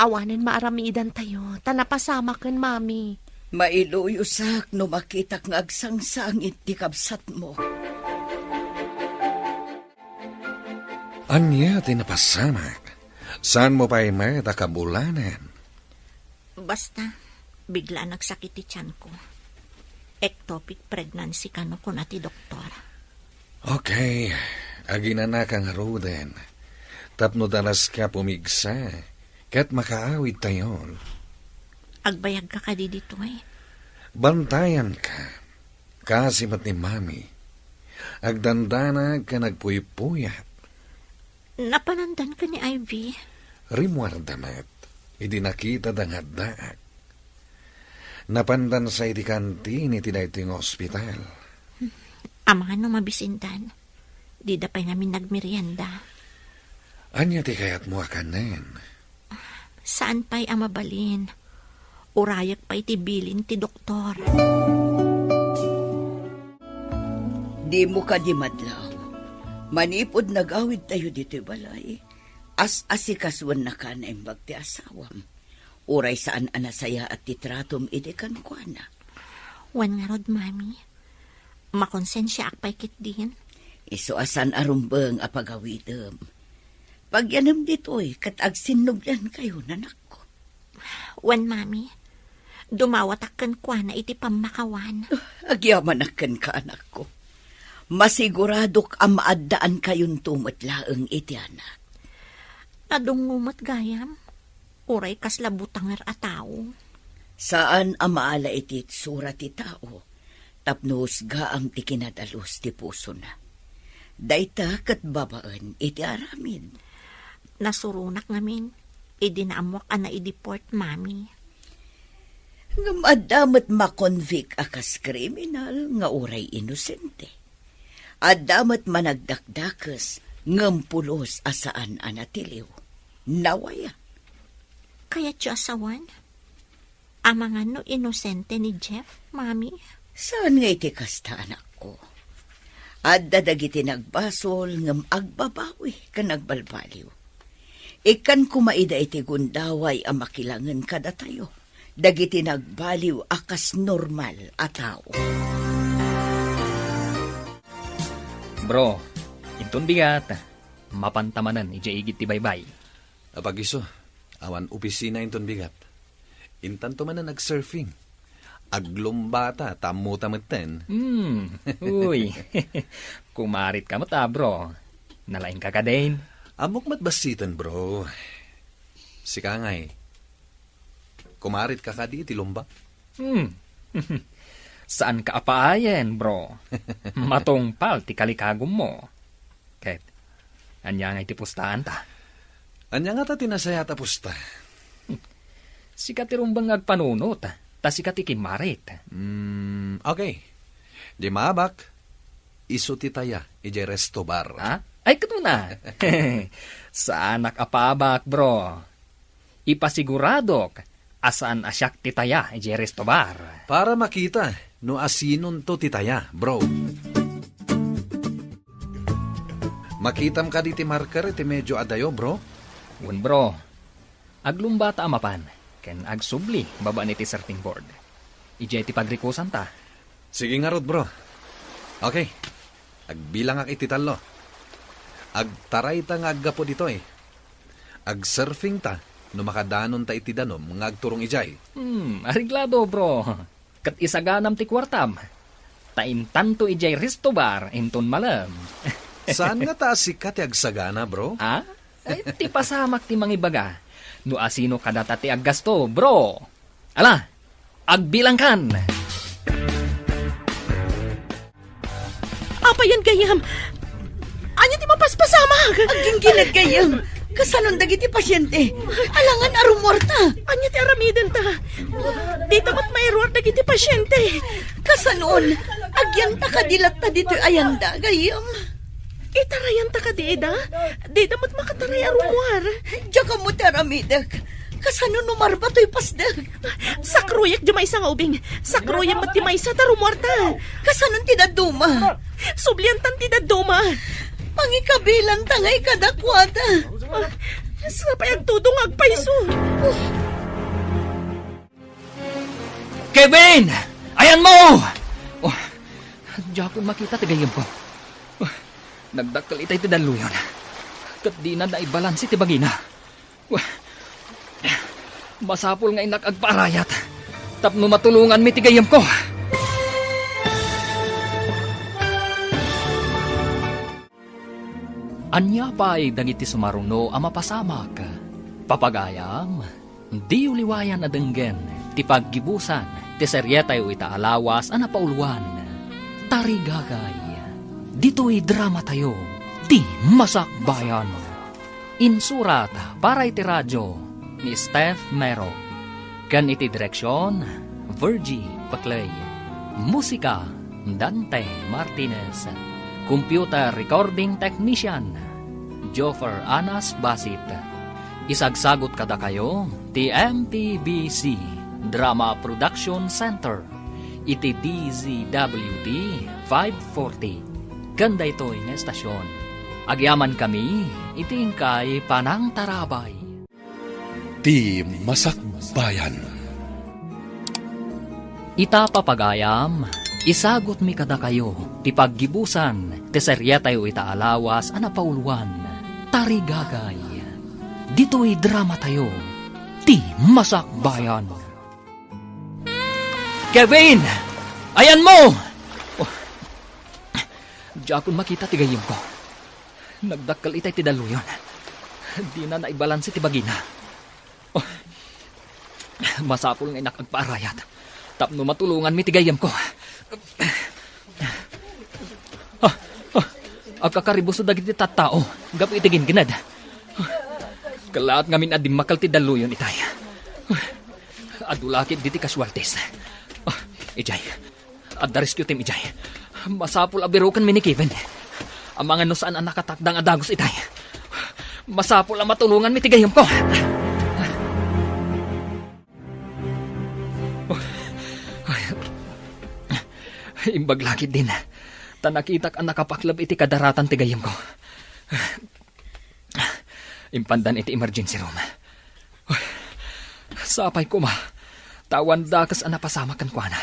Awanan maaramidan tayo. Tanapasamakan, Mami. Mailuyusak no makitak ng agsangsangit ti kabsat mo. Anya tinapasamak. Saan mo pa'y may takabulanan? Basta, Bigla nagsakit ti tiyan ko. Ectopic pregnancy kano ko na ti doktor. Okay, aginana kang Ruden. Tapno dalas ka pumigsa. Kat makaawid tayon. Agbayag ka kadi dito eh. Bantayan ka. Kasi mat ni Mami. Agdandanag ka nagpuypuyat. Napanandan ka ni Ivy. Rimwardamat. Idi nakita dangad-daag. Napandan sa iti kantin iti daytoy nga ospital. Amangan no mabisindan. Di da pa namin nagmerienda. Anya ti kayat mo akanen. Saan pa'y amabalin? Urayak pa'y tibilin ti doktor. Di mo ka di madlaw. Manipod nagawid tayo dito balay. As asikaswan na ka na imbag ti asawam. Uray saan anasaya at titratom iti kankwana. Wan nga rod, mami. Makonsensya akpay kit din. Iso asan arumbeng apagawidem. Pagyanam dito'y katag sinublan kayo nanak ko. Wan, mami. Dumawatakkan kwa na iti pamakawan. Agyamanakan ka anak ko. Masiguradok ang maaddaan kayon tumatlaang iti anak. Adungumat gayam. Uray kaslabutangar a tao. Saan ang maala iti sura ti tao, tapnos gaang ti kinadalos ti puso na. Dayta kat babaan iti aramid. Nasurunak ngamin. Idinaamwak na idiport, mami. Ngam adamat makonvict akas kriminal nga uray inosente. Adamat managdakdakas ngam pulos asaan anatiliw. Nawaya. Kaya tiyo asawan? Amangan no inosente ni Jeff, mami? Saan nga iti kasta anak ko? At dadagiti nagbasol ngam agbabawi ka nagbalbaliw. Ikan kumaida iti gundaway ang makilangan kada tayo. Dagiti nagbaliw akas normal a tao. Bro, intun bigat. Mapantamanan, ijaigit ti baybay. Apagiso, awan opisina inton bigat. Intanto man na nag-surfing. Aglumbata, tamo tameten. Uy. Kumarit ka mata, bro. Nalaing ka ka din. Amok matbasitan, bro. Si Kangay. Kumarit ka di ti lumba. Saan ka apaayen, bro? Matungpal ti kalikagom mo. Ket, anya nga iti pustahan ta. Anya nga ta tinasaya tapusta. Sikat ti rumbang agpanunot, ta sikat ti kimarit. Okay. Di mabak, iso ti taya, ije resto bar. Ha? Ay, kato na. Sa anak apabak, bro. Ipasiguradok, asaan asyak ti taya, ije resto bar. Para makita, no asinon to ti taya, bro. Makitam ka di ti marker, ti medyo adayo, bro. Wen, bro. Aglumbata amapan, ken agsubli, baba ni ti surfing board. Ije ti pagrikusan ta. Sige nga rod, bro. Okay. Agbilang ak iti talo. Agtaray ta nga aggapo dito eh. Agsurfing ta, no makadanon ta iti danom, nga agturong ijay. Ariglado, bro. Kat isaganam ti kwartam. Taintanto ijay resto bar, inton malam. Saan nga ta sikat ti agsagana, bro? Ha? Ay, ti pasamak ti mangibaga. No asino kadata ti aggasto, bro. Ala, agbilang kan. Apa yan gayam? Anya ti mapaspasamag? Aging ginagayam. Kasanon dagiti pasyente. Alangan arumorta. Anya ti aramiden ta? Dito mat mayroon dagiti pasyente. Kasanon. Agyan ta kadilat ta dito ayanda gayam. Itarayan ta ka di eda? Di damat makataray arumwar. Diya ka mo teramidak. Kasano numarba to'y pasdag. Sakruyak di may isa nga ubing. Sakruyak mat di may isa tarumwar ta. Kasanon tinaduma. Subliantan ti daduma. Pangikabilan tangay kadakwata. Sa payag tudong agpaiso. Kevin! Ayan mo! Oh, diya ko makita tagayam ko. Oh, nagdaktal itay ti daluyon. Kat di na naibalansi ti bagina. Oh, masapol nga inak agparayat. Tapno matulungan mi tigayam ko. Anya pa'y dagiti sumaruno ang mapasamak. Papagayam, di uliwayan na denggen, ti paggibusan, ti seryetay o itaalawas ang napauluan. Tarigagay, dito'y drama tayo, ti masakbayan. Insurat para iti radyo ni Steph Mero. Kan iti direksyon, Virgie Paclay. Musika, Dante Martinez. Computer Recording Technician, Joffer Anas Basit. Isagsagot kada kayo, ti MTBC Drama Production Center, iti DZWD 540. Ganda ito ng estasyon. Agyaman kami, itingkay Panang Tarabay. Ti Masakbayan. Ita papagayam, isagot mi kada kayo, ti paggibusan, ti seryetay o itaalawas, anapauluan, tarigagay. Dito'y drama tayo, ti masakbayan. Kevin! Ayan mo! Oh. Diyan makita ti gayim ko. Nagdakkel itay ti daluyon. Di na naibalansi ti bagina. Oh. Masapul nga inak agpaarayat. Tapno matulungan mi ti gayim ko. Agkakaribos na dagiti tattao. Gap itigin ginad. Kalaat ngamin adim makal ti daluyon itay. Adulakit diti kaswaltes. Ijay. Adarescue team ijay. Masapul abirukan mi ni Kevin. Ang mga no saan ang nakatakdang adagos itay. Masapul ang matulungan mi ti gayam ko. Imbaglakit din. Tanakitak ang nakapaklab iti kadaratan ti gayam ko. Impandan iti emergency room. Sapay ko ma. Tawan dakas ang napasamakan ko na.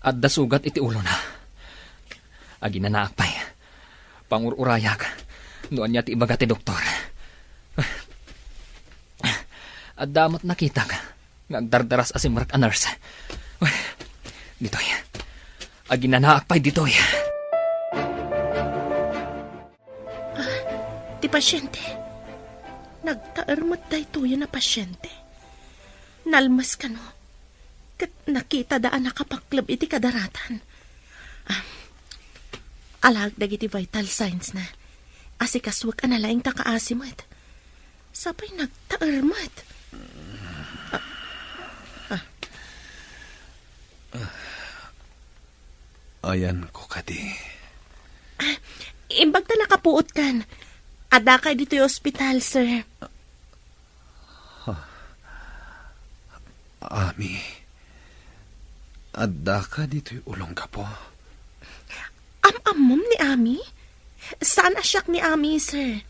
At dasugat iti ulo na. Agi na naakpay. Pangururayak. Noon niya ti ibaga ti doktor. At damot nakitak. Ngagdardaras asimrak a nurse. Ditoy. Agi na naakpay ditoy. Ti pasyente. Nagtaarmat da ito yun na pasyente. Nalmas ka no. Kat nakita daan nakapaklab iti kadaratan. Alag dagiti vital signs na. Asikaswag ka na laing takaasimot. Sabay nagtaarmat. Ayan ko kadi. Imbag na nakapuot kan. Ada kay dito yung ospital, sir. Ami, adda ka dito'y ulong ka po. Amom ni Ami? Saan asyak ni Ami, sir?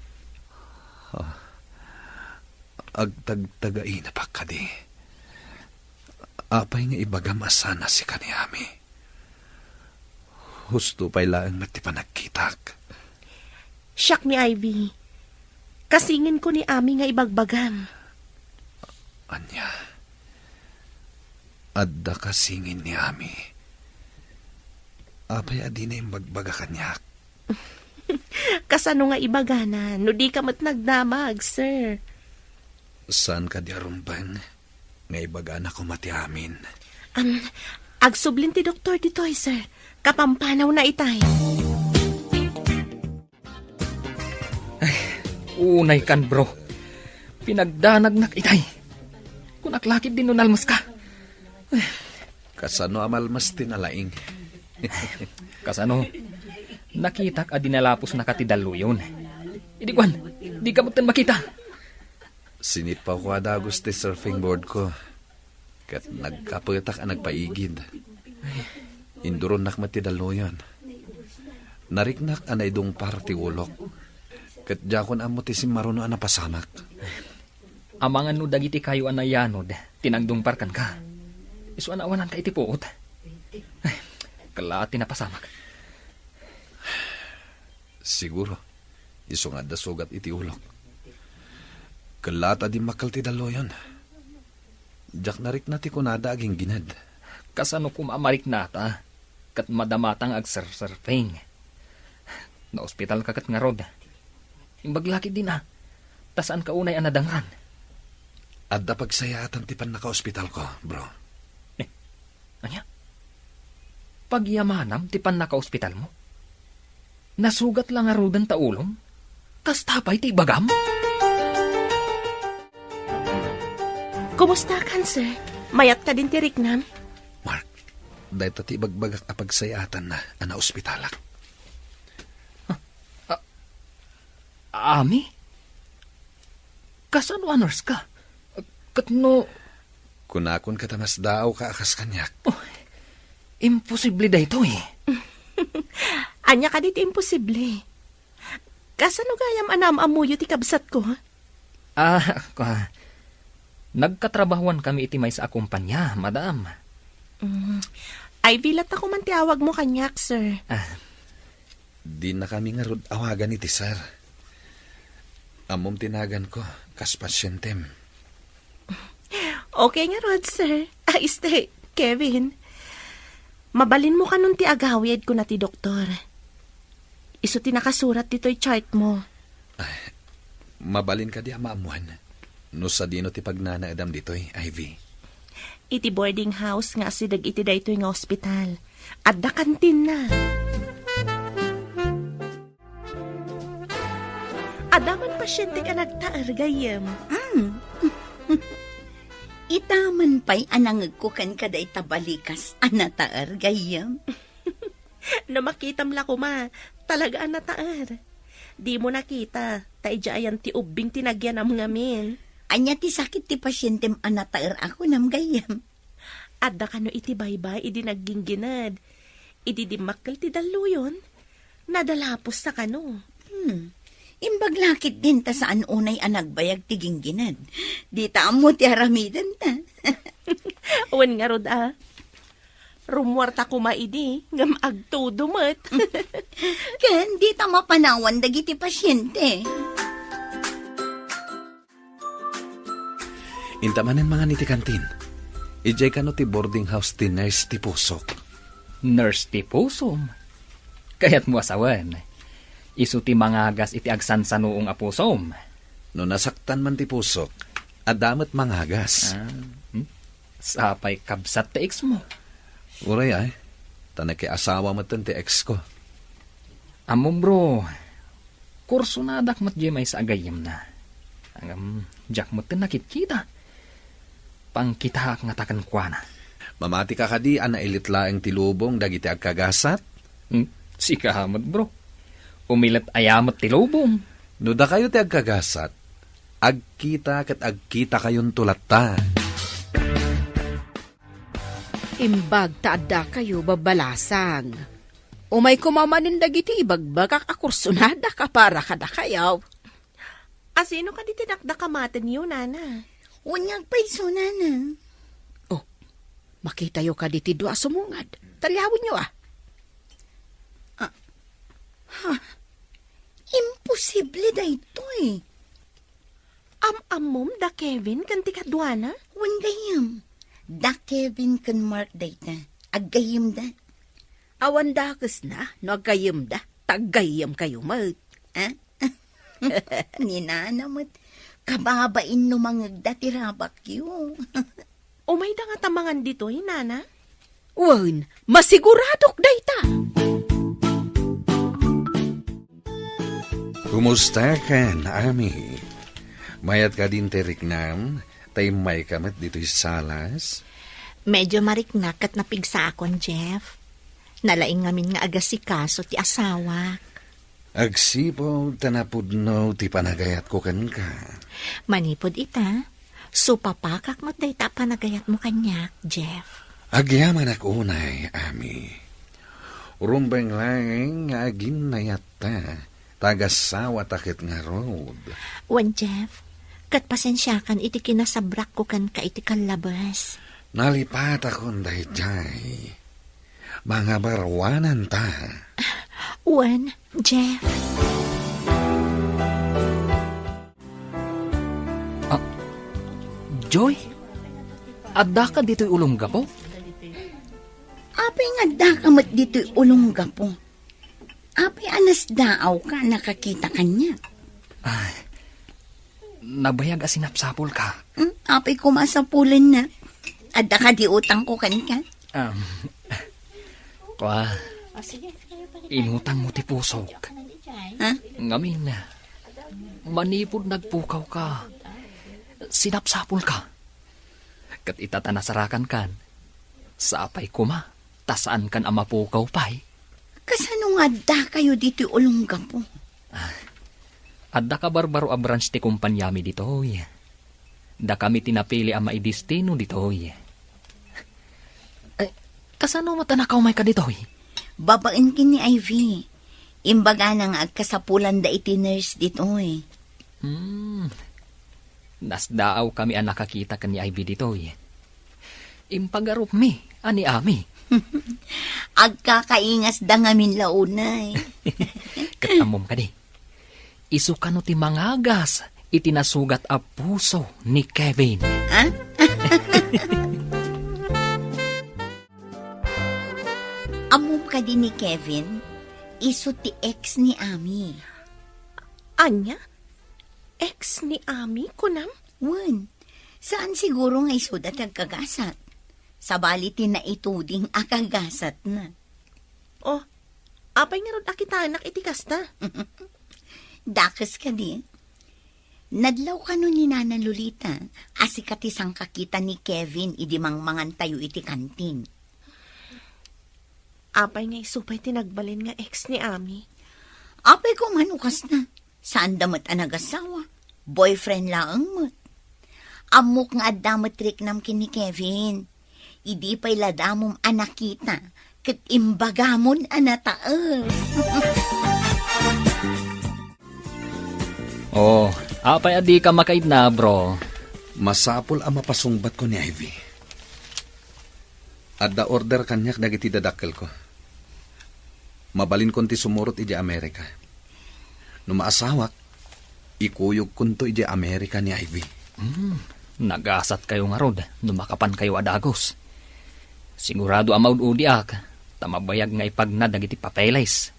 Agtagtagay na pa kadi. Apay nga ibagam asana si kani Ami. Husto pa'y laang mati pa nagkitak. Siyak ni Ivy. Kasingin ko ni Ami nga ibagbagam. Anya, adda kasingin ni Ami. Apay adi na yung bagbaga kanyak. Kasano nga ibagana, no di ka mat nagdamag, sir. Saan ka di arumbang? Nga ibagana ko mati amin. Agsublin ti doktor ditoy, sir. Kapampanaw na itay. Unay kan bro. Pinagdanagnak itay. Kung aklakit din nun almas ka. Kasano amalmas tinalaing. Kasano? Nakitak a dinalapos na katidalo yun. Idikwan, di ka magtan makita. Sinit pa ko adagos ti surfing board ko. Kat nagkapatak ang nagpaigid. Induron nak matidalo yun. Nariknak anay dong party ulok. Kat jakon amo ti simaruno ang napasamak. Amangan no dagiti kayo anayanod, tinagdungparkan ka. Isu anawanan ka iti puot. Kalaati napasamak. Siguro, isu nga dasugat iti ulok. Kalata di makal ti dalo yun. Jak narik na ti kunada aging ginad. Kasano kumamarik nata, kat madamatang agsursurfing. Na ospital ka kat nga rod. Imbaglaki din tasaan ka unay anadangan. Adda pagsayatan ti pan naka-ospital ko, bro. Anya? Pagyamanam, ti pan naka-ospital mo? Nasugat lang nga rodan taulong? Kas tapay ti bagam? Kumusta, Cancer? Mayat ka din tirik nam? Mark, dahil ti bagbagak apagsayatan na ana-ospitalak. Ami? Kasano nurse ka? Katno, Kunakon katamas daw ka akas kanyak. imposible da ito eh. Anya ka dit imposible. Kasano gayam anam amuyo ti kabsat ko? Nagkatrabahuan kami iti may sa akumpanya, madam. Ay, vilat ako man tiawag mo kanyak, sir. Di na kami nga rod awagan iti sir. Amom tinagan ko, kas pasyentem. Okay nga, Rod, sir. Kevin. Mabalin mo ka nun ti agawid ko na ti doktor. Iso ti nakasurat dito'y chart mo. Mabalin ka di amaamuhan. No sa dino ti pagnanaadam dito'y, Ivy. Iti boarding house nga asidag iti daytoy nga ospital. At da kantin na. Adaman pasyente ka nagtaar gayem. Itaman pa'y anangag ko kan kaday tabalikas anataar gayam. No makitam la ko ma, talaga nataar. Di mo nakita, taidyayan ti ubing tinagyan ang ngamin. Anya ti sakit ti pasyentem anataar ako nam gayam. Adda kano iti baybay, idi naggingginad. Idi dimakkel ti daluyon. Nadalapos sa kano. Imbaglakit din ta saan unay anagbayag ti gingginad. Di ta mo ti aramidan ta. Uwan nga rod Rumwarta ko maidi, ngam agtudumat. Ken, di ta mapanawan dagiti pasyente. Intamanen mga niti kantin. Ijay ka no ti boarding house ti nurse ti pusok. Nurse ti pusom. Kaya't mo asawan. Isu ti mga agas iti agsansanuong apusom. No nasaktan man ti pusok, adamat mangagas. Sapay kabsat ti ex mo. Uray ay, tanay asawa mo ti ex ko. Amom bro, kurso na dakmat di may sa agayim na. Jack mo tin nakikita. Pangkita nga takan kwa na. Mamati ka kadi, ana ilitlaeng tilubong dagiti agkagasat. Si kahamad bro. Umilat ayamat tilubong. No da kayo ti agkagasat, agkita kat agkita kayon tulata. Imbag taadda kayo babalasang. Umay kumamanin dagiti ibagbagak akursunada ka para kada kayaw. Asino ka di tinakdakamatin yun, nana? Unyag pa'y sunana. Makita yo ka diti dua sumungad. Talyawin nyo Imposible da ito eh. Amom da Kevin kanti kadwana? Wan gayam. Da Kevin kan Mark dayta. Aggayim da. Awan dakas na, no agayim da. Taggayim kayo mat. Ninanamot. Kababain no mga datirabak yun. Umay da nga tamangan dito, nana? Wan, masiguradok dayta. Kumusta ka, Ami? Mayat ka din teriknam, tay may kamat dito'y salas? Medyo mariknak at napigsa akon, Jeff. Nalaing ngamin nga agasikaso ti asawa. Agsipo, tanapod no, ti panagayat ko kan ka. Manipod ita, supapakak mo't dayta panagayat mo kanyak, Jeff. Agyaman ako unay, Ami. Rumbeng lang nga agin nayata. Tagasawa takit nga road. Wan, Jeff, kat pasensyakan iti kinasabrak ko kan ka iti kalabas. Nalipat akong dayjay. Mga barawanan ta. Wan, Jeff. Joy? Adda ka dito'y ulongga po? Apay nga da kamat dito'y ulongga po. Apay anas daaw ka, nakakita kanya. Nabayag asinapsapol ka. Apay kumasapulan na. Adda ka di utang ko kanka. Kwa, inutang mo ti pusok. Ha? Ngamin, manipod nagpukaw ka. Sinapsapol ka. Kat itatanasarakan kan. Sa apay kuma, tasaan kan amapukaw pa'y. Kasano nga da kayo dito'y ulongga po? Adda ka barbaro a branch ti kumpanyami ditoy. Da kami tinapili ang maidistino ditoy. Kasano matanakaw may ka ditoy? Babain kin ni Ivy. Imbaga na nga agkasapulan da iti nurse dito'y. Nasdaaw kami ang nakakita ka ni Ivy ditoy. Impagarup mi, ani ami. Agkakaingas da ngamin launay. Katamom ka di. Isuka no ti mangagas, itinasugat a puso ni Kevin. Ha? Amom ka din ni Kevin, iso ti ex ni Ami. Anya? Ex ni Ami, kunam? Wan, saan siguro nga isudat ang kagasat? Sa balitin na ituding akagasat na. Oh, apay nga ron akitanak iti kasta. Dakas ka di. Nadlaw ka nun ni Nana Lolita, asikatisang kakita ni Kevin idimang mangantayo iti kantin. Apay nga isupay tinagbalin nga ex ni Ami. Apay ko manukas na. Saan damat anagasawa? Boyfriend lang mo't. Amok nga damat riknam kin ni Kevin. Idi pa'y ladamom anakita. Kat imbagamon anataal. Oh, apay adi ka makaid na, bro. Masapol ang mapasungbat ko ni Ivy. Adda order kanyak dagiti dadakkel ko. Mabalin kon ti sumurot iti Amerika. No maasawak, ikuyog kun to iti Amerika ni Ivy. Nagasat kayo nga rod, numakapan kayo adagos. Sigurado amaud udiak, tamabayag nga ipagnad dagiti papeles.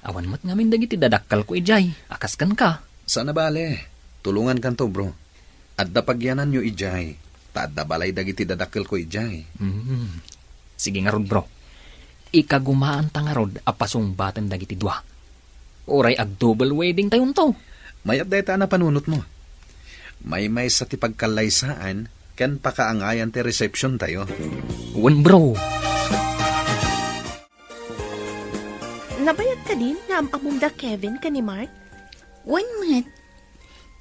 Awan mat ngamin dagiti dadakkal ko ijay, akaskan ka. Sana bale, tulungan kanto bro. Adda pagyanan nyo ijay, taadda balay dagiti dadakkel ko ijay. Sige nga rod bro, ikagumaan ta nga rod apasumbatan dagiti dua. Oray ag double wedding tayon to. Mayat dayta na panunot mo. May sa ti pagkalaysaan, ken pakaangayan ti reception tayo. Wen bro. Nabayag ka din nga amamong da Kevin ka ni Mark? Wan mat,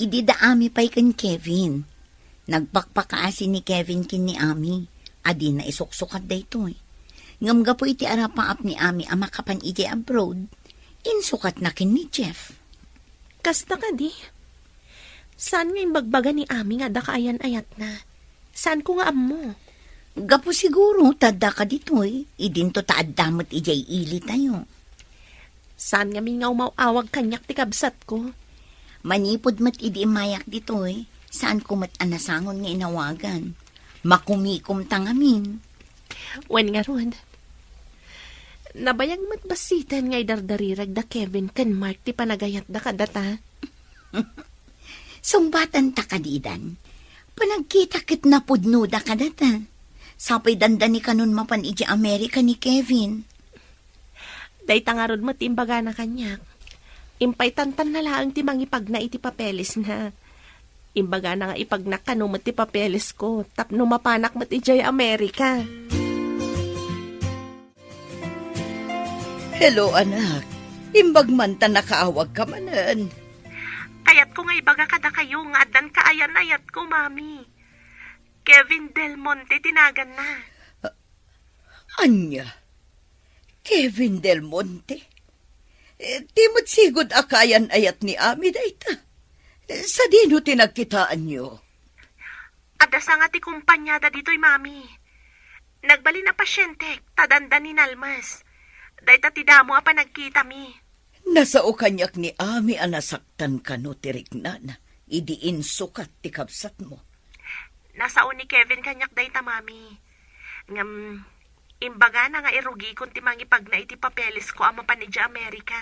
idi da Ami pa'y kan Kevin. Nagpakpakaasi ni Kevin kin ni Ami. Adi na isuksukat da ito eh. Ngamga po iti arapaap ni Ami ang makapan iti abroad. Insukat na kin ni Jeff. Kasta ka di. Saan nga yung bagbaga ni Ami nga da kaayan-ayat na? Saan ko nga amo? Gapo siguro, tada ka dito eh. Idinto taadamot ijay ili tayo. Saan nga nga umawawag kanyak ti kabsat ko? Manipod mat idi mayak dito eh. Saan ko mat anasangon nga inawagan? Makumikom tangamin. Wen nga ron. Nabayag mat basitan nga idardarirag da Kevin kan Mark ti panagayat da kadata. Sumbatan ta kadidan. Panagkita kit na pudno da kadata. Sapay dandani kanon mapan iji Amerika ni Kevin. Day tangarod mo timbaga na kanyak. Impay tantan na lang ti mangipag na iti papeles na. Imbaga na nga ipagnak ka no ti papeles ko. Tapno mapanak mo ti Jay Amerika. Hello, anak. Imbag man ta nakaawag ka manan. Kayat ko nga ibaga kada kayo nga adan kaayan-ayat ko, mami. Kevin Del Monte tinagan na. Anya? Kevin Del Monte? Timot sigod akayan ayat ni Ami dayta. Sa dino tinagkitaan nyo? Adasa nga ti kumpanyada dito'y, mami. Nagbali na pasyente, tadanda ni Nalmas. Dayta ti damo pa nagkita mi. Nasa o kanyak ni Ami anasaktan ka no tiriknana. Idiin sukat ti kabsat mo. nasa ni Kevin kanyak day tamami. Ngam, imbaga na nga irugi kung timangipag na iti papeles ko ama pa ni Dya Amerika.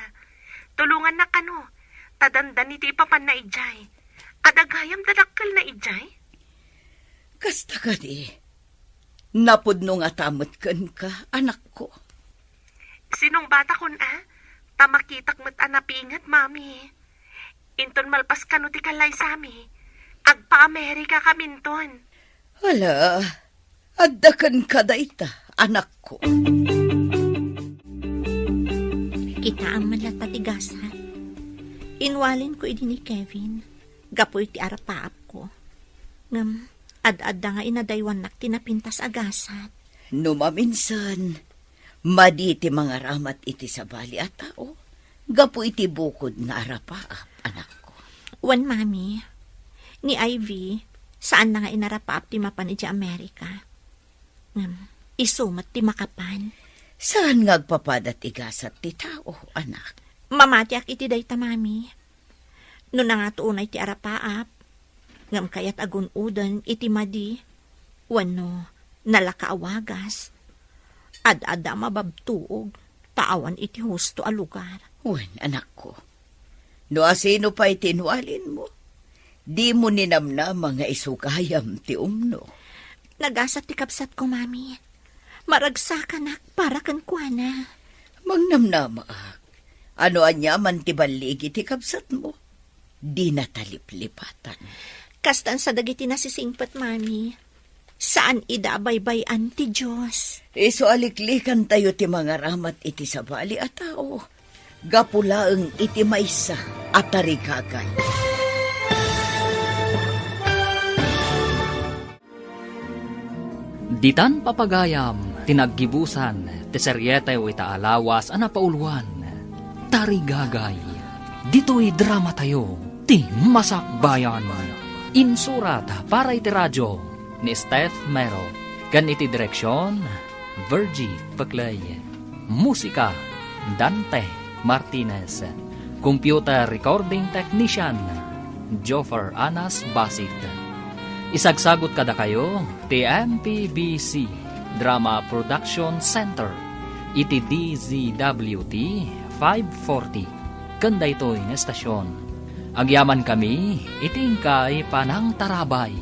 Tulungan na kano, tadandan iti ipapan na ijay. Adagayam dadakkel na ijay. Kasta ka di. Napudno nga tamot kan ka, anak ko. Sinong bata kun tamakitak met anapingat, mami. Inton malpas kano ti kalay sami. Agpa-Amerika kaminton. Hala, addakan ka dayta, anak ko. Kita ang malatatigasan. Inwalin ko idi ni Kevin. Gapoy ti arapaap ko. Ngam, ad-adda nga inadaywan nak tinapintas agasat. Numaminsan, maditi mga ramat iti sa bali at tao. Gapo iti bukod na arapaap, anak ko. Wan, mami. Ni Ivy, saan na nga inarapaap ti mapan iti Amerika? Isumat ti makapan. Saan ngagpapadat igasat ti tao, anak? Mamatiak iti dayta, mami. No na nga tuunay ti arapaap, ngam kayat agun-udan iti madi, wano nalakaawagas, ad-ada mababtuog, taawan iti husto a lugar. Wen, anak ko. No asino pa itinwalin mo? Di mo ninamnam mga isukayam ti umno. Nagasat ti kapsat ko, mami. Maragsakan para kan kuana. Magnamnama ak. Ano anyaman ti baligi ti kapsat mo? Di nataliplipatan. Kastan sa dagiti nasisingpat, mami. Saan idabaybayan ti Diyos? Iso aliklikan tayo ti mga ramat iti sa bali at tao. Gapulaeng iti maysa at tarikagay. Ditan papagayam, tinaggibusan, teseryete o itaalawas, anapauluan, tarigagay. Dito'y drama tayo, ti masakbayan. Insurat para iti radyo, ni Steph Mero. Gan iti direksyon, Virgie Paclay. Musika, Dante Martinez. Computer recording technician, Joffer Anas Basit. Isagsagot kada kayo, TMPBC Drama Production Center, iti DZWT 540. Kanda ito'y na estasyon. Agyaman kami, iting kay Panang Tarabay.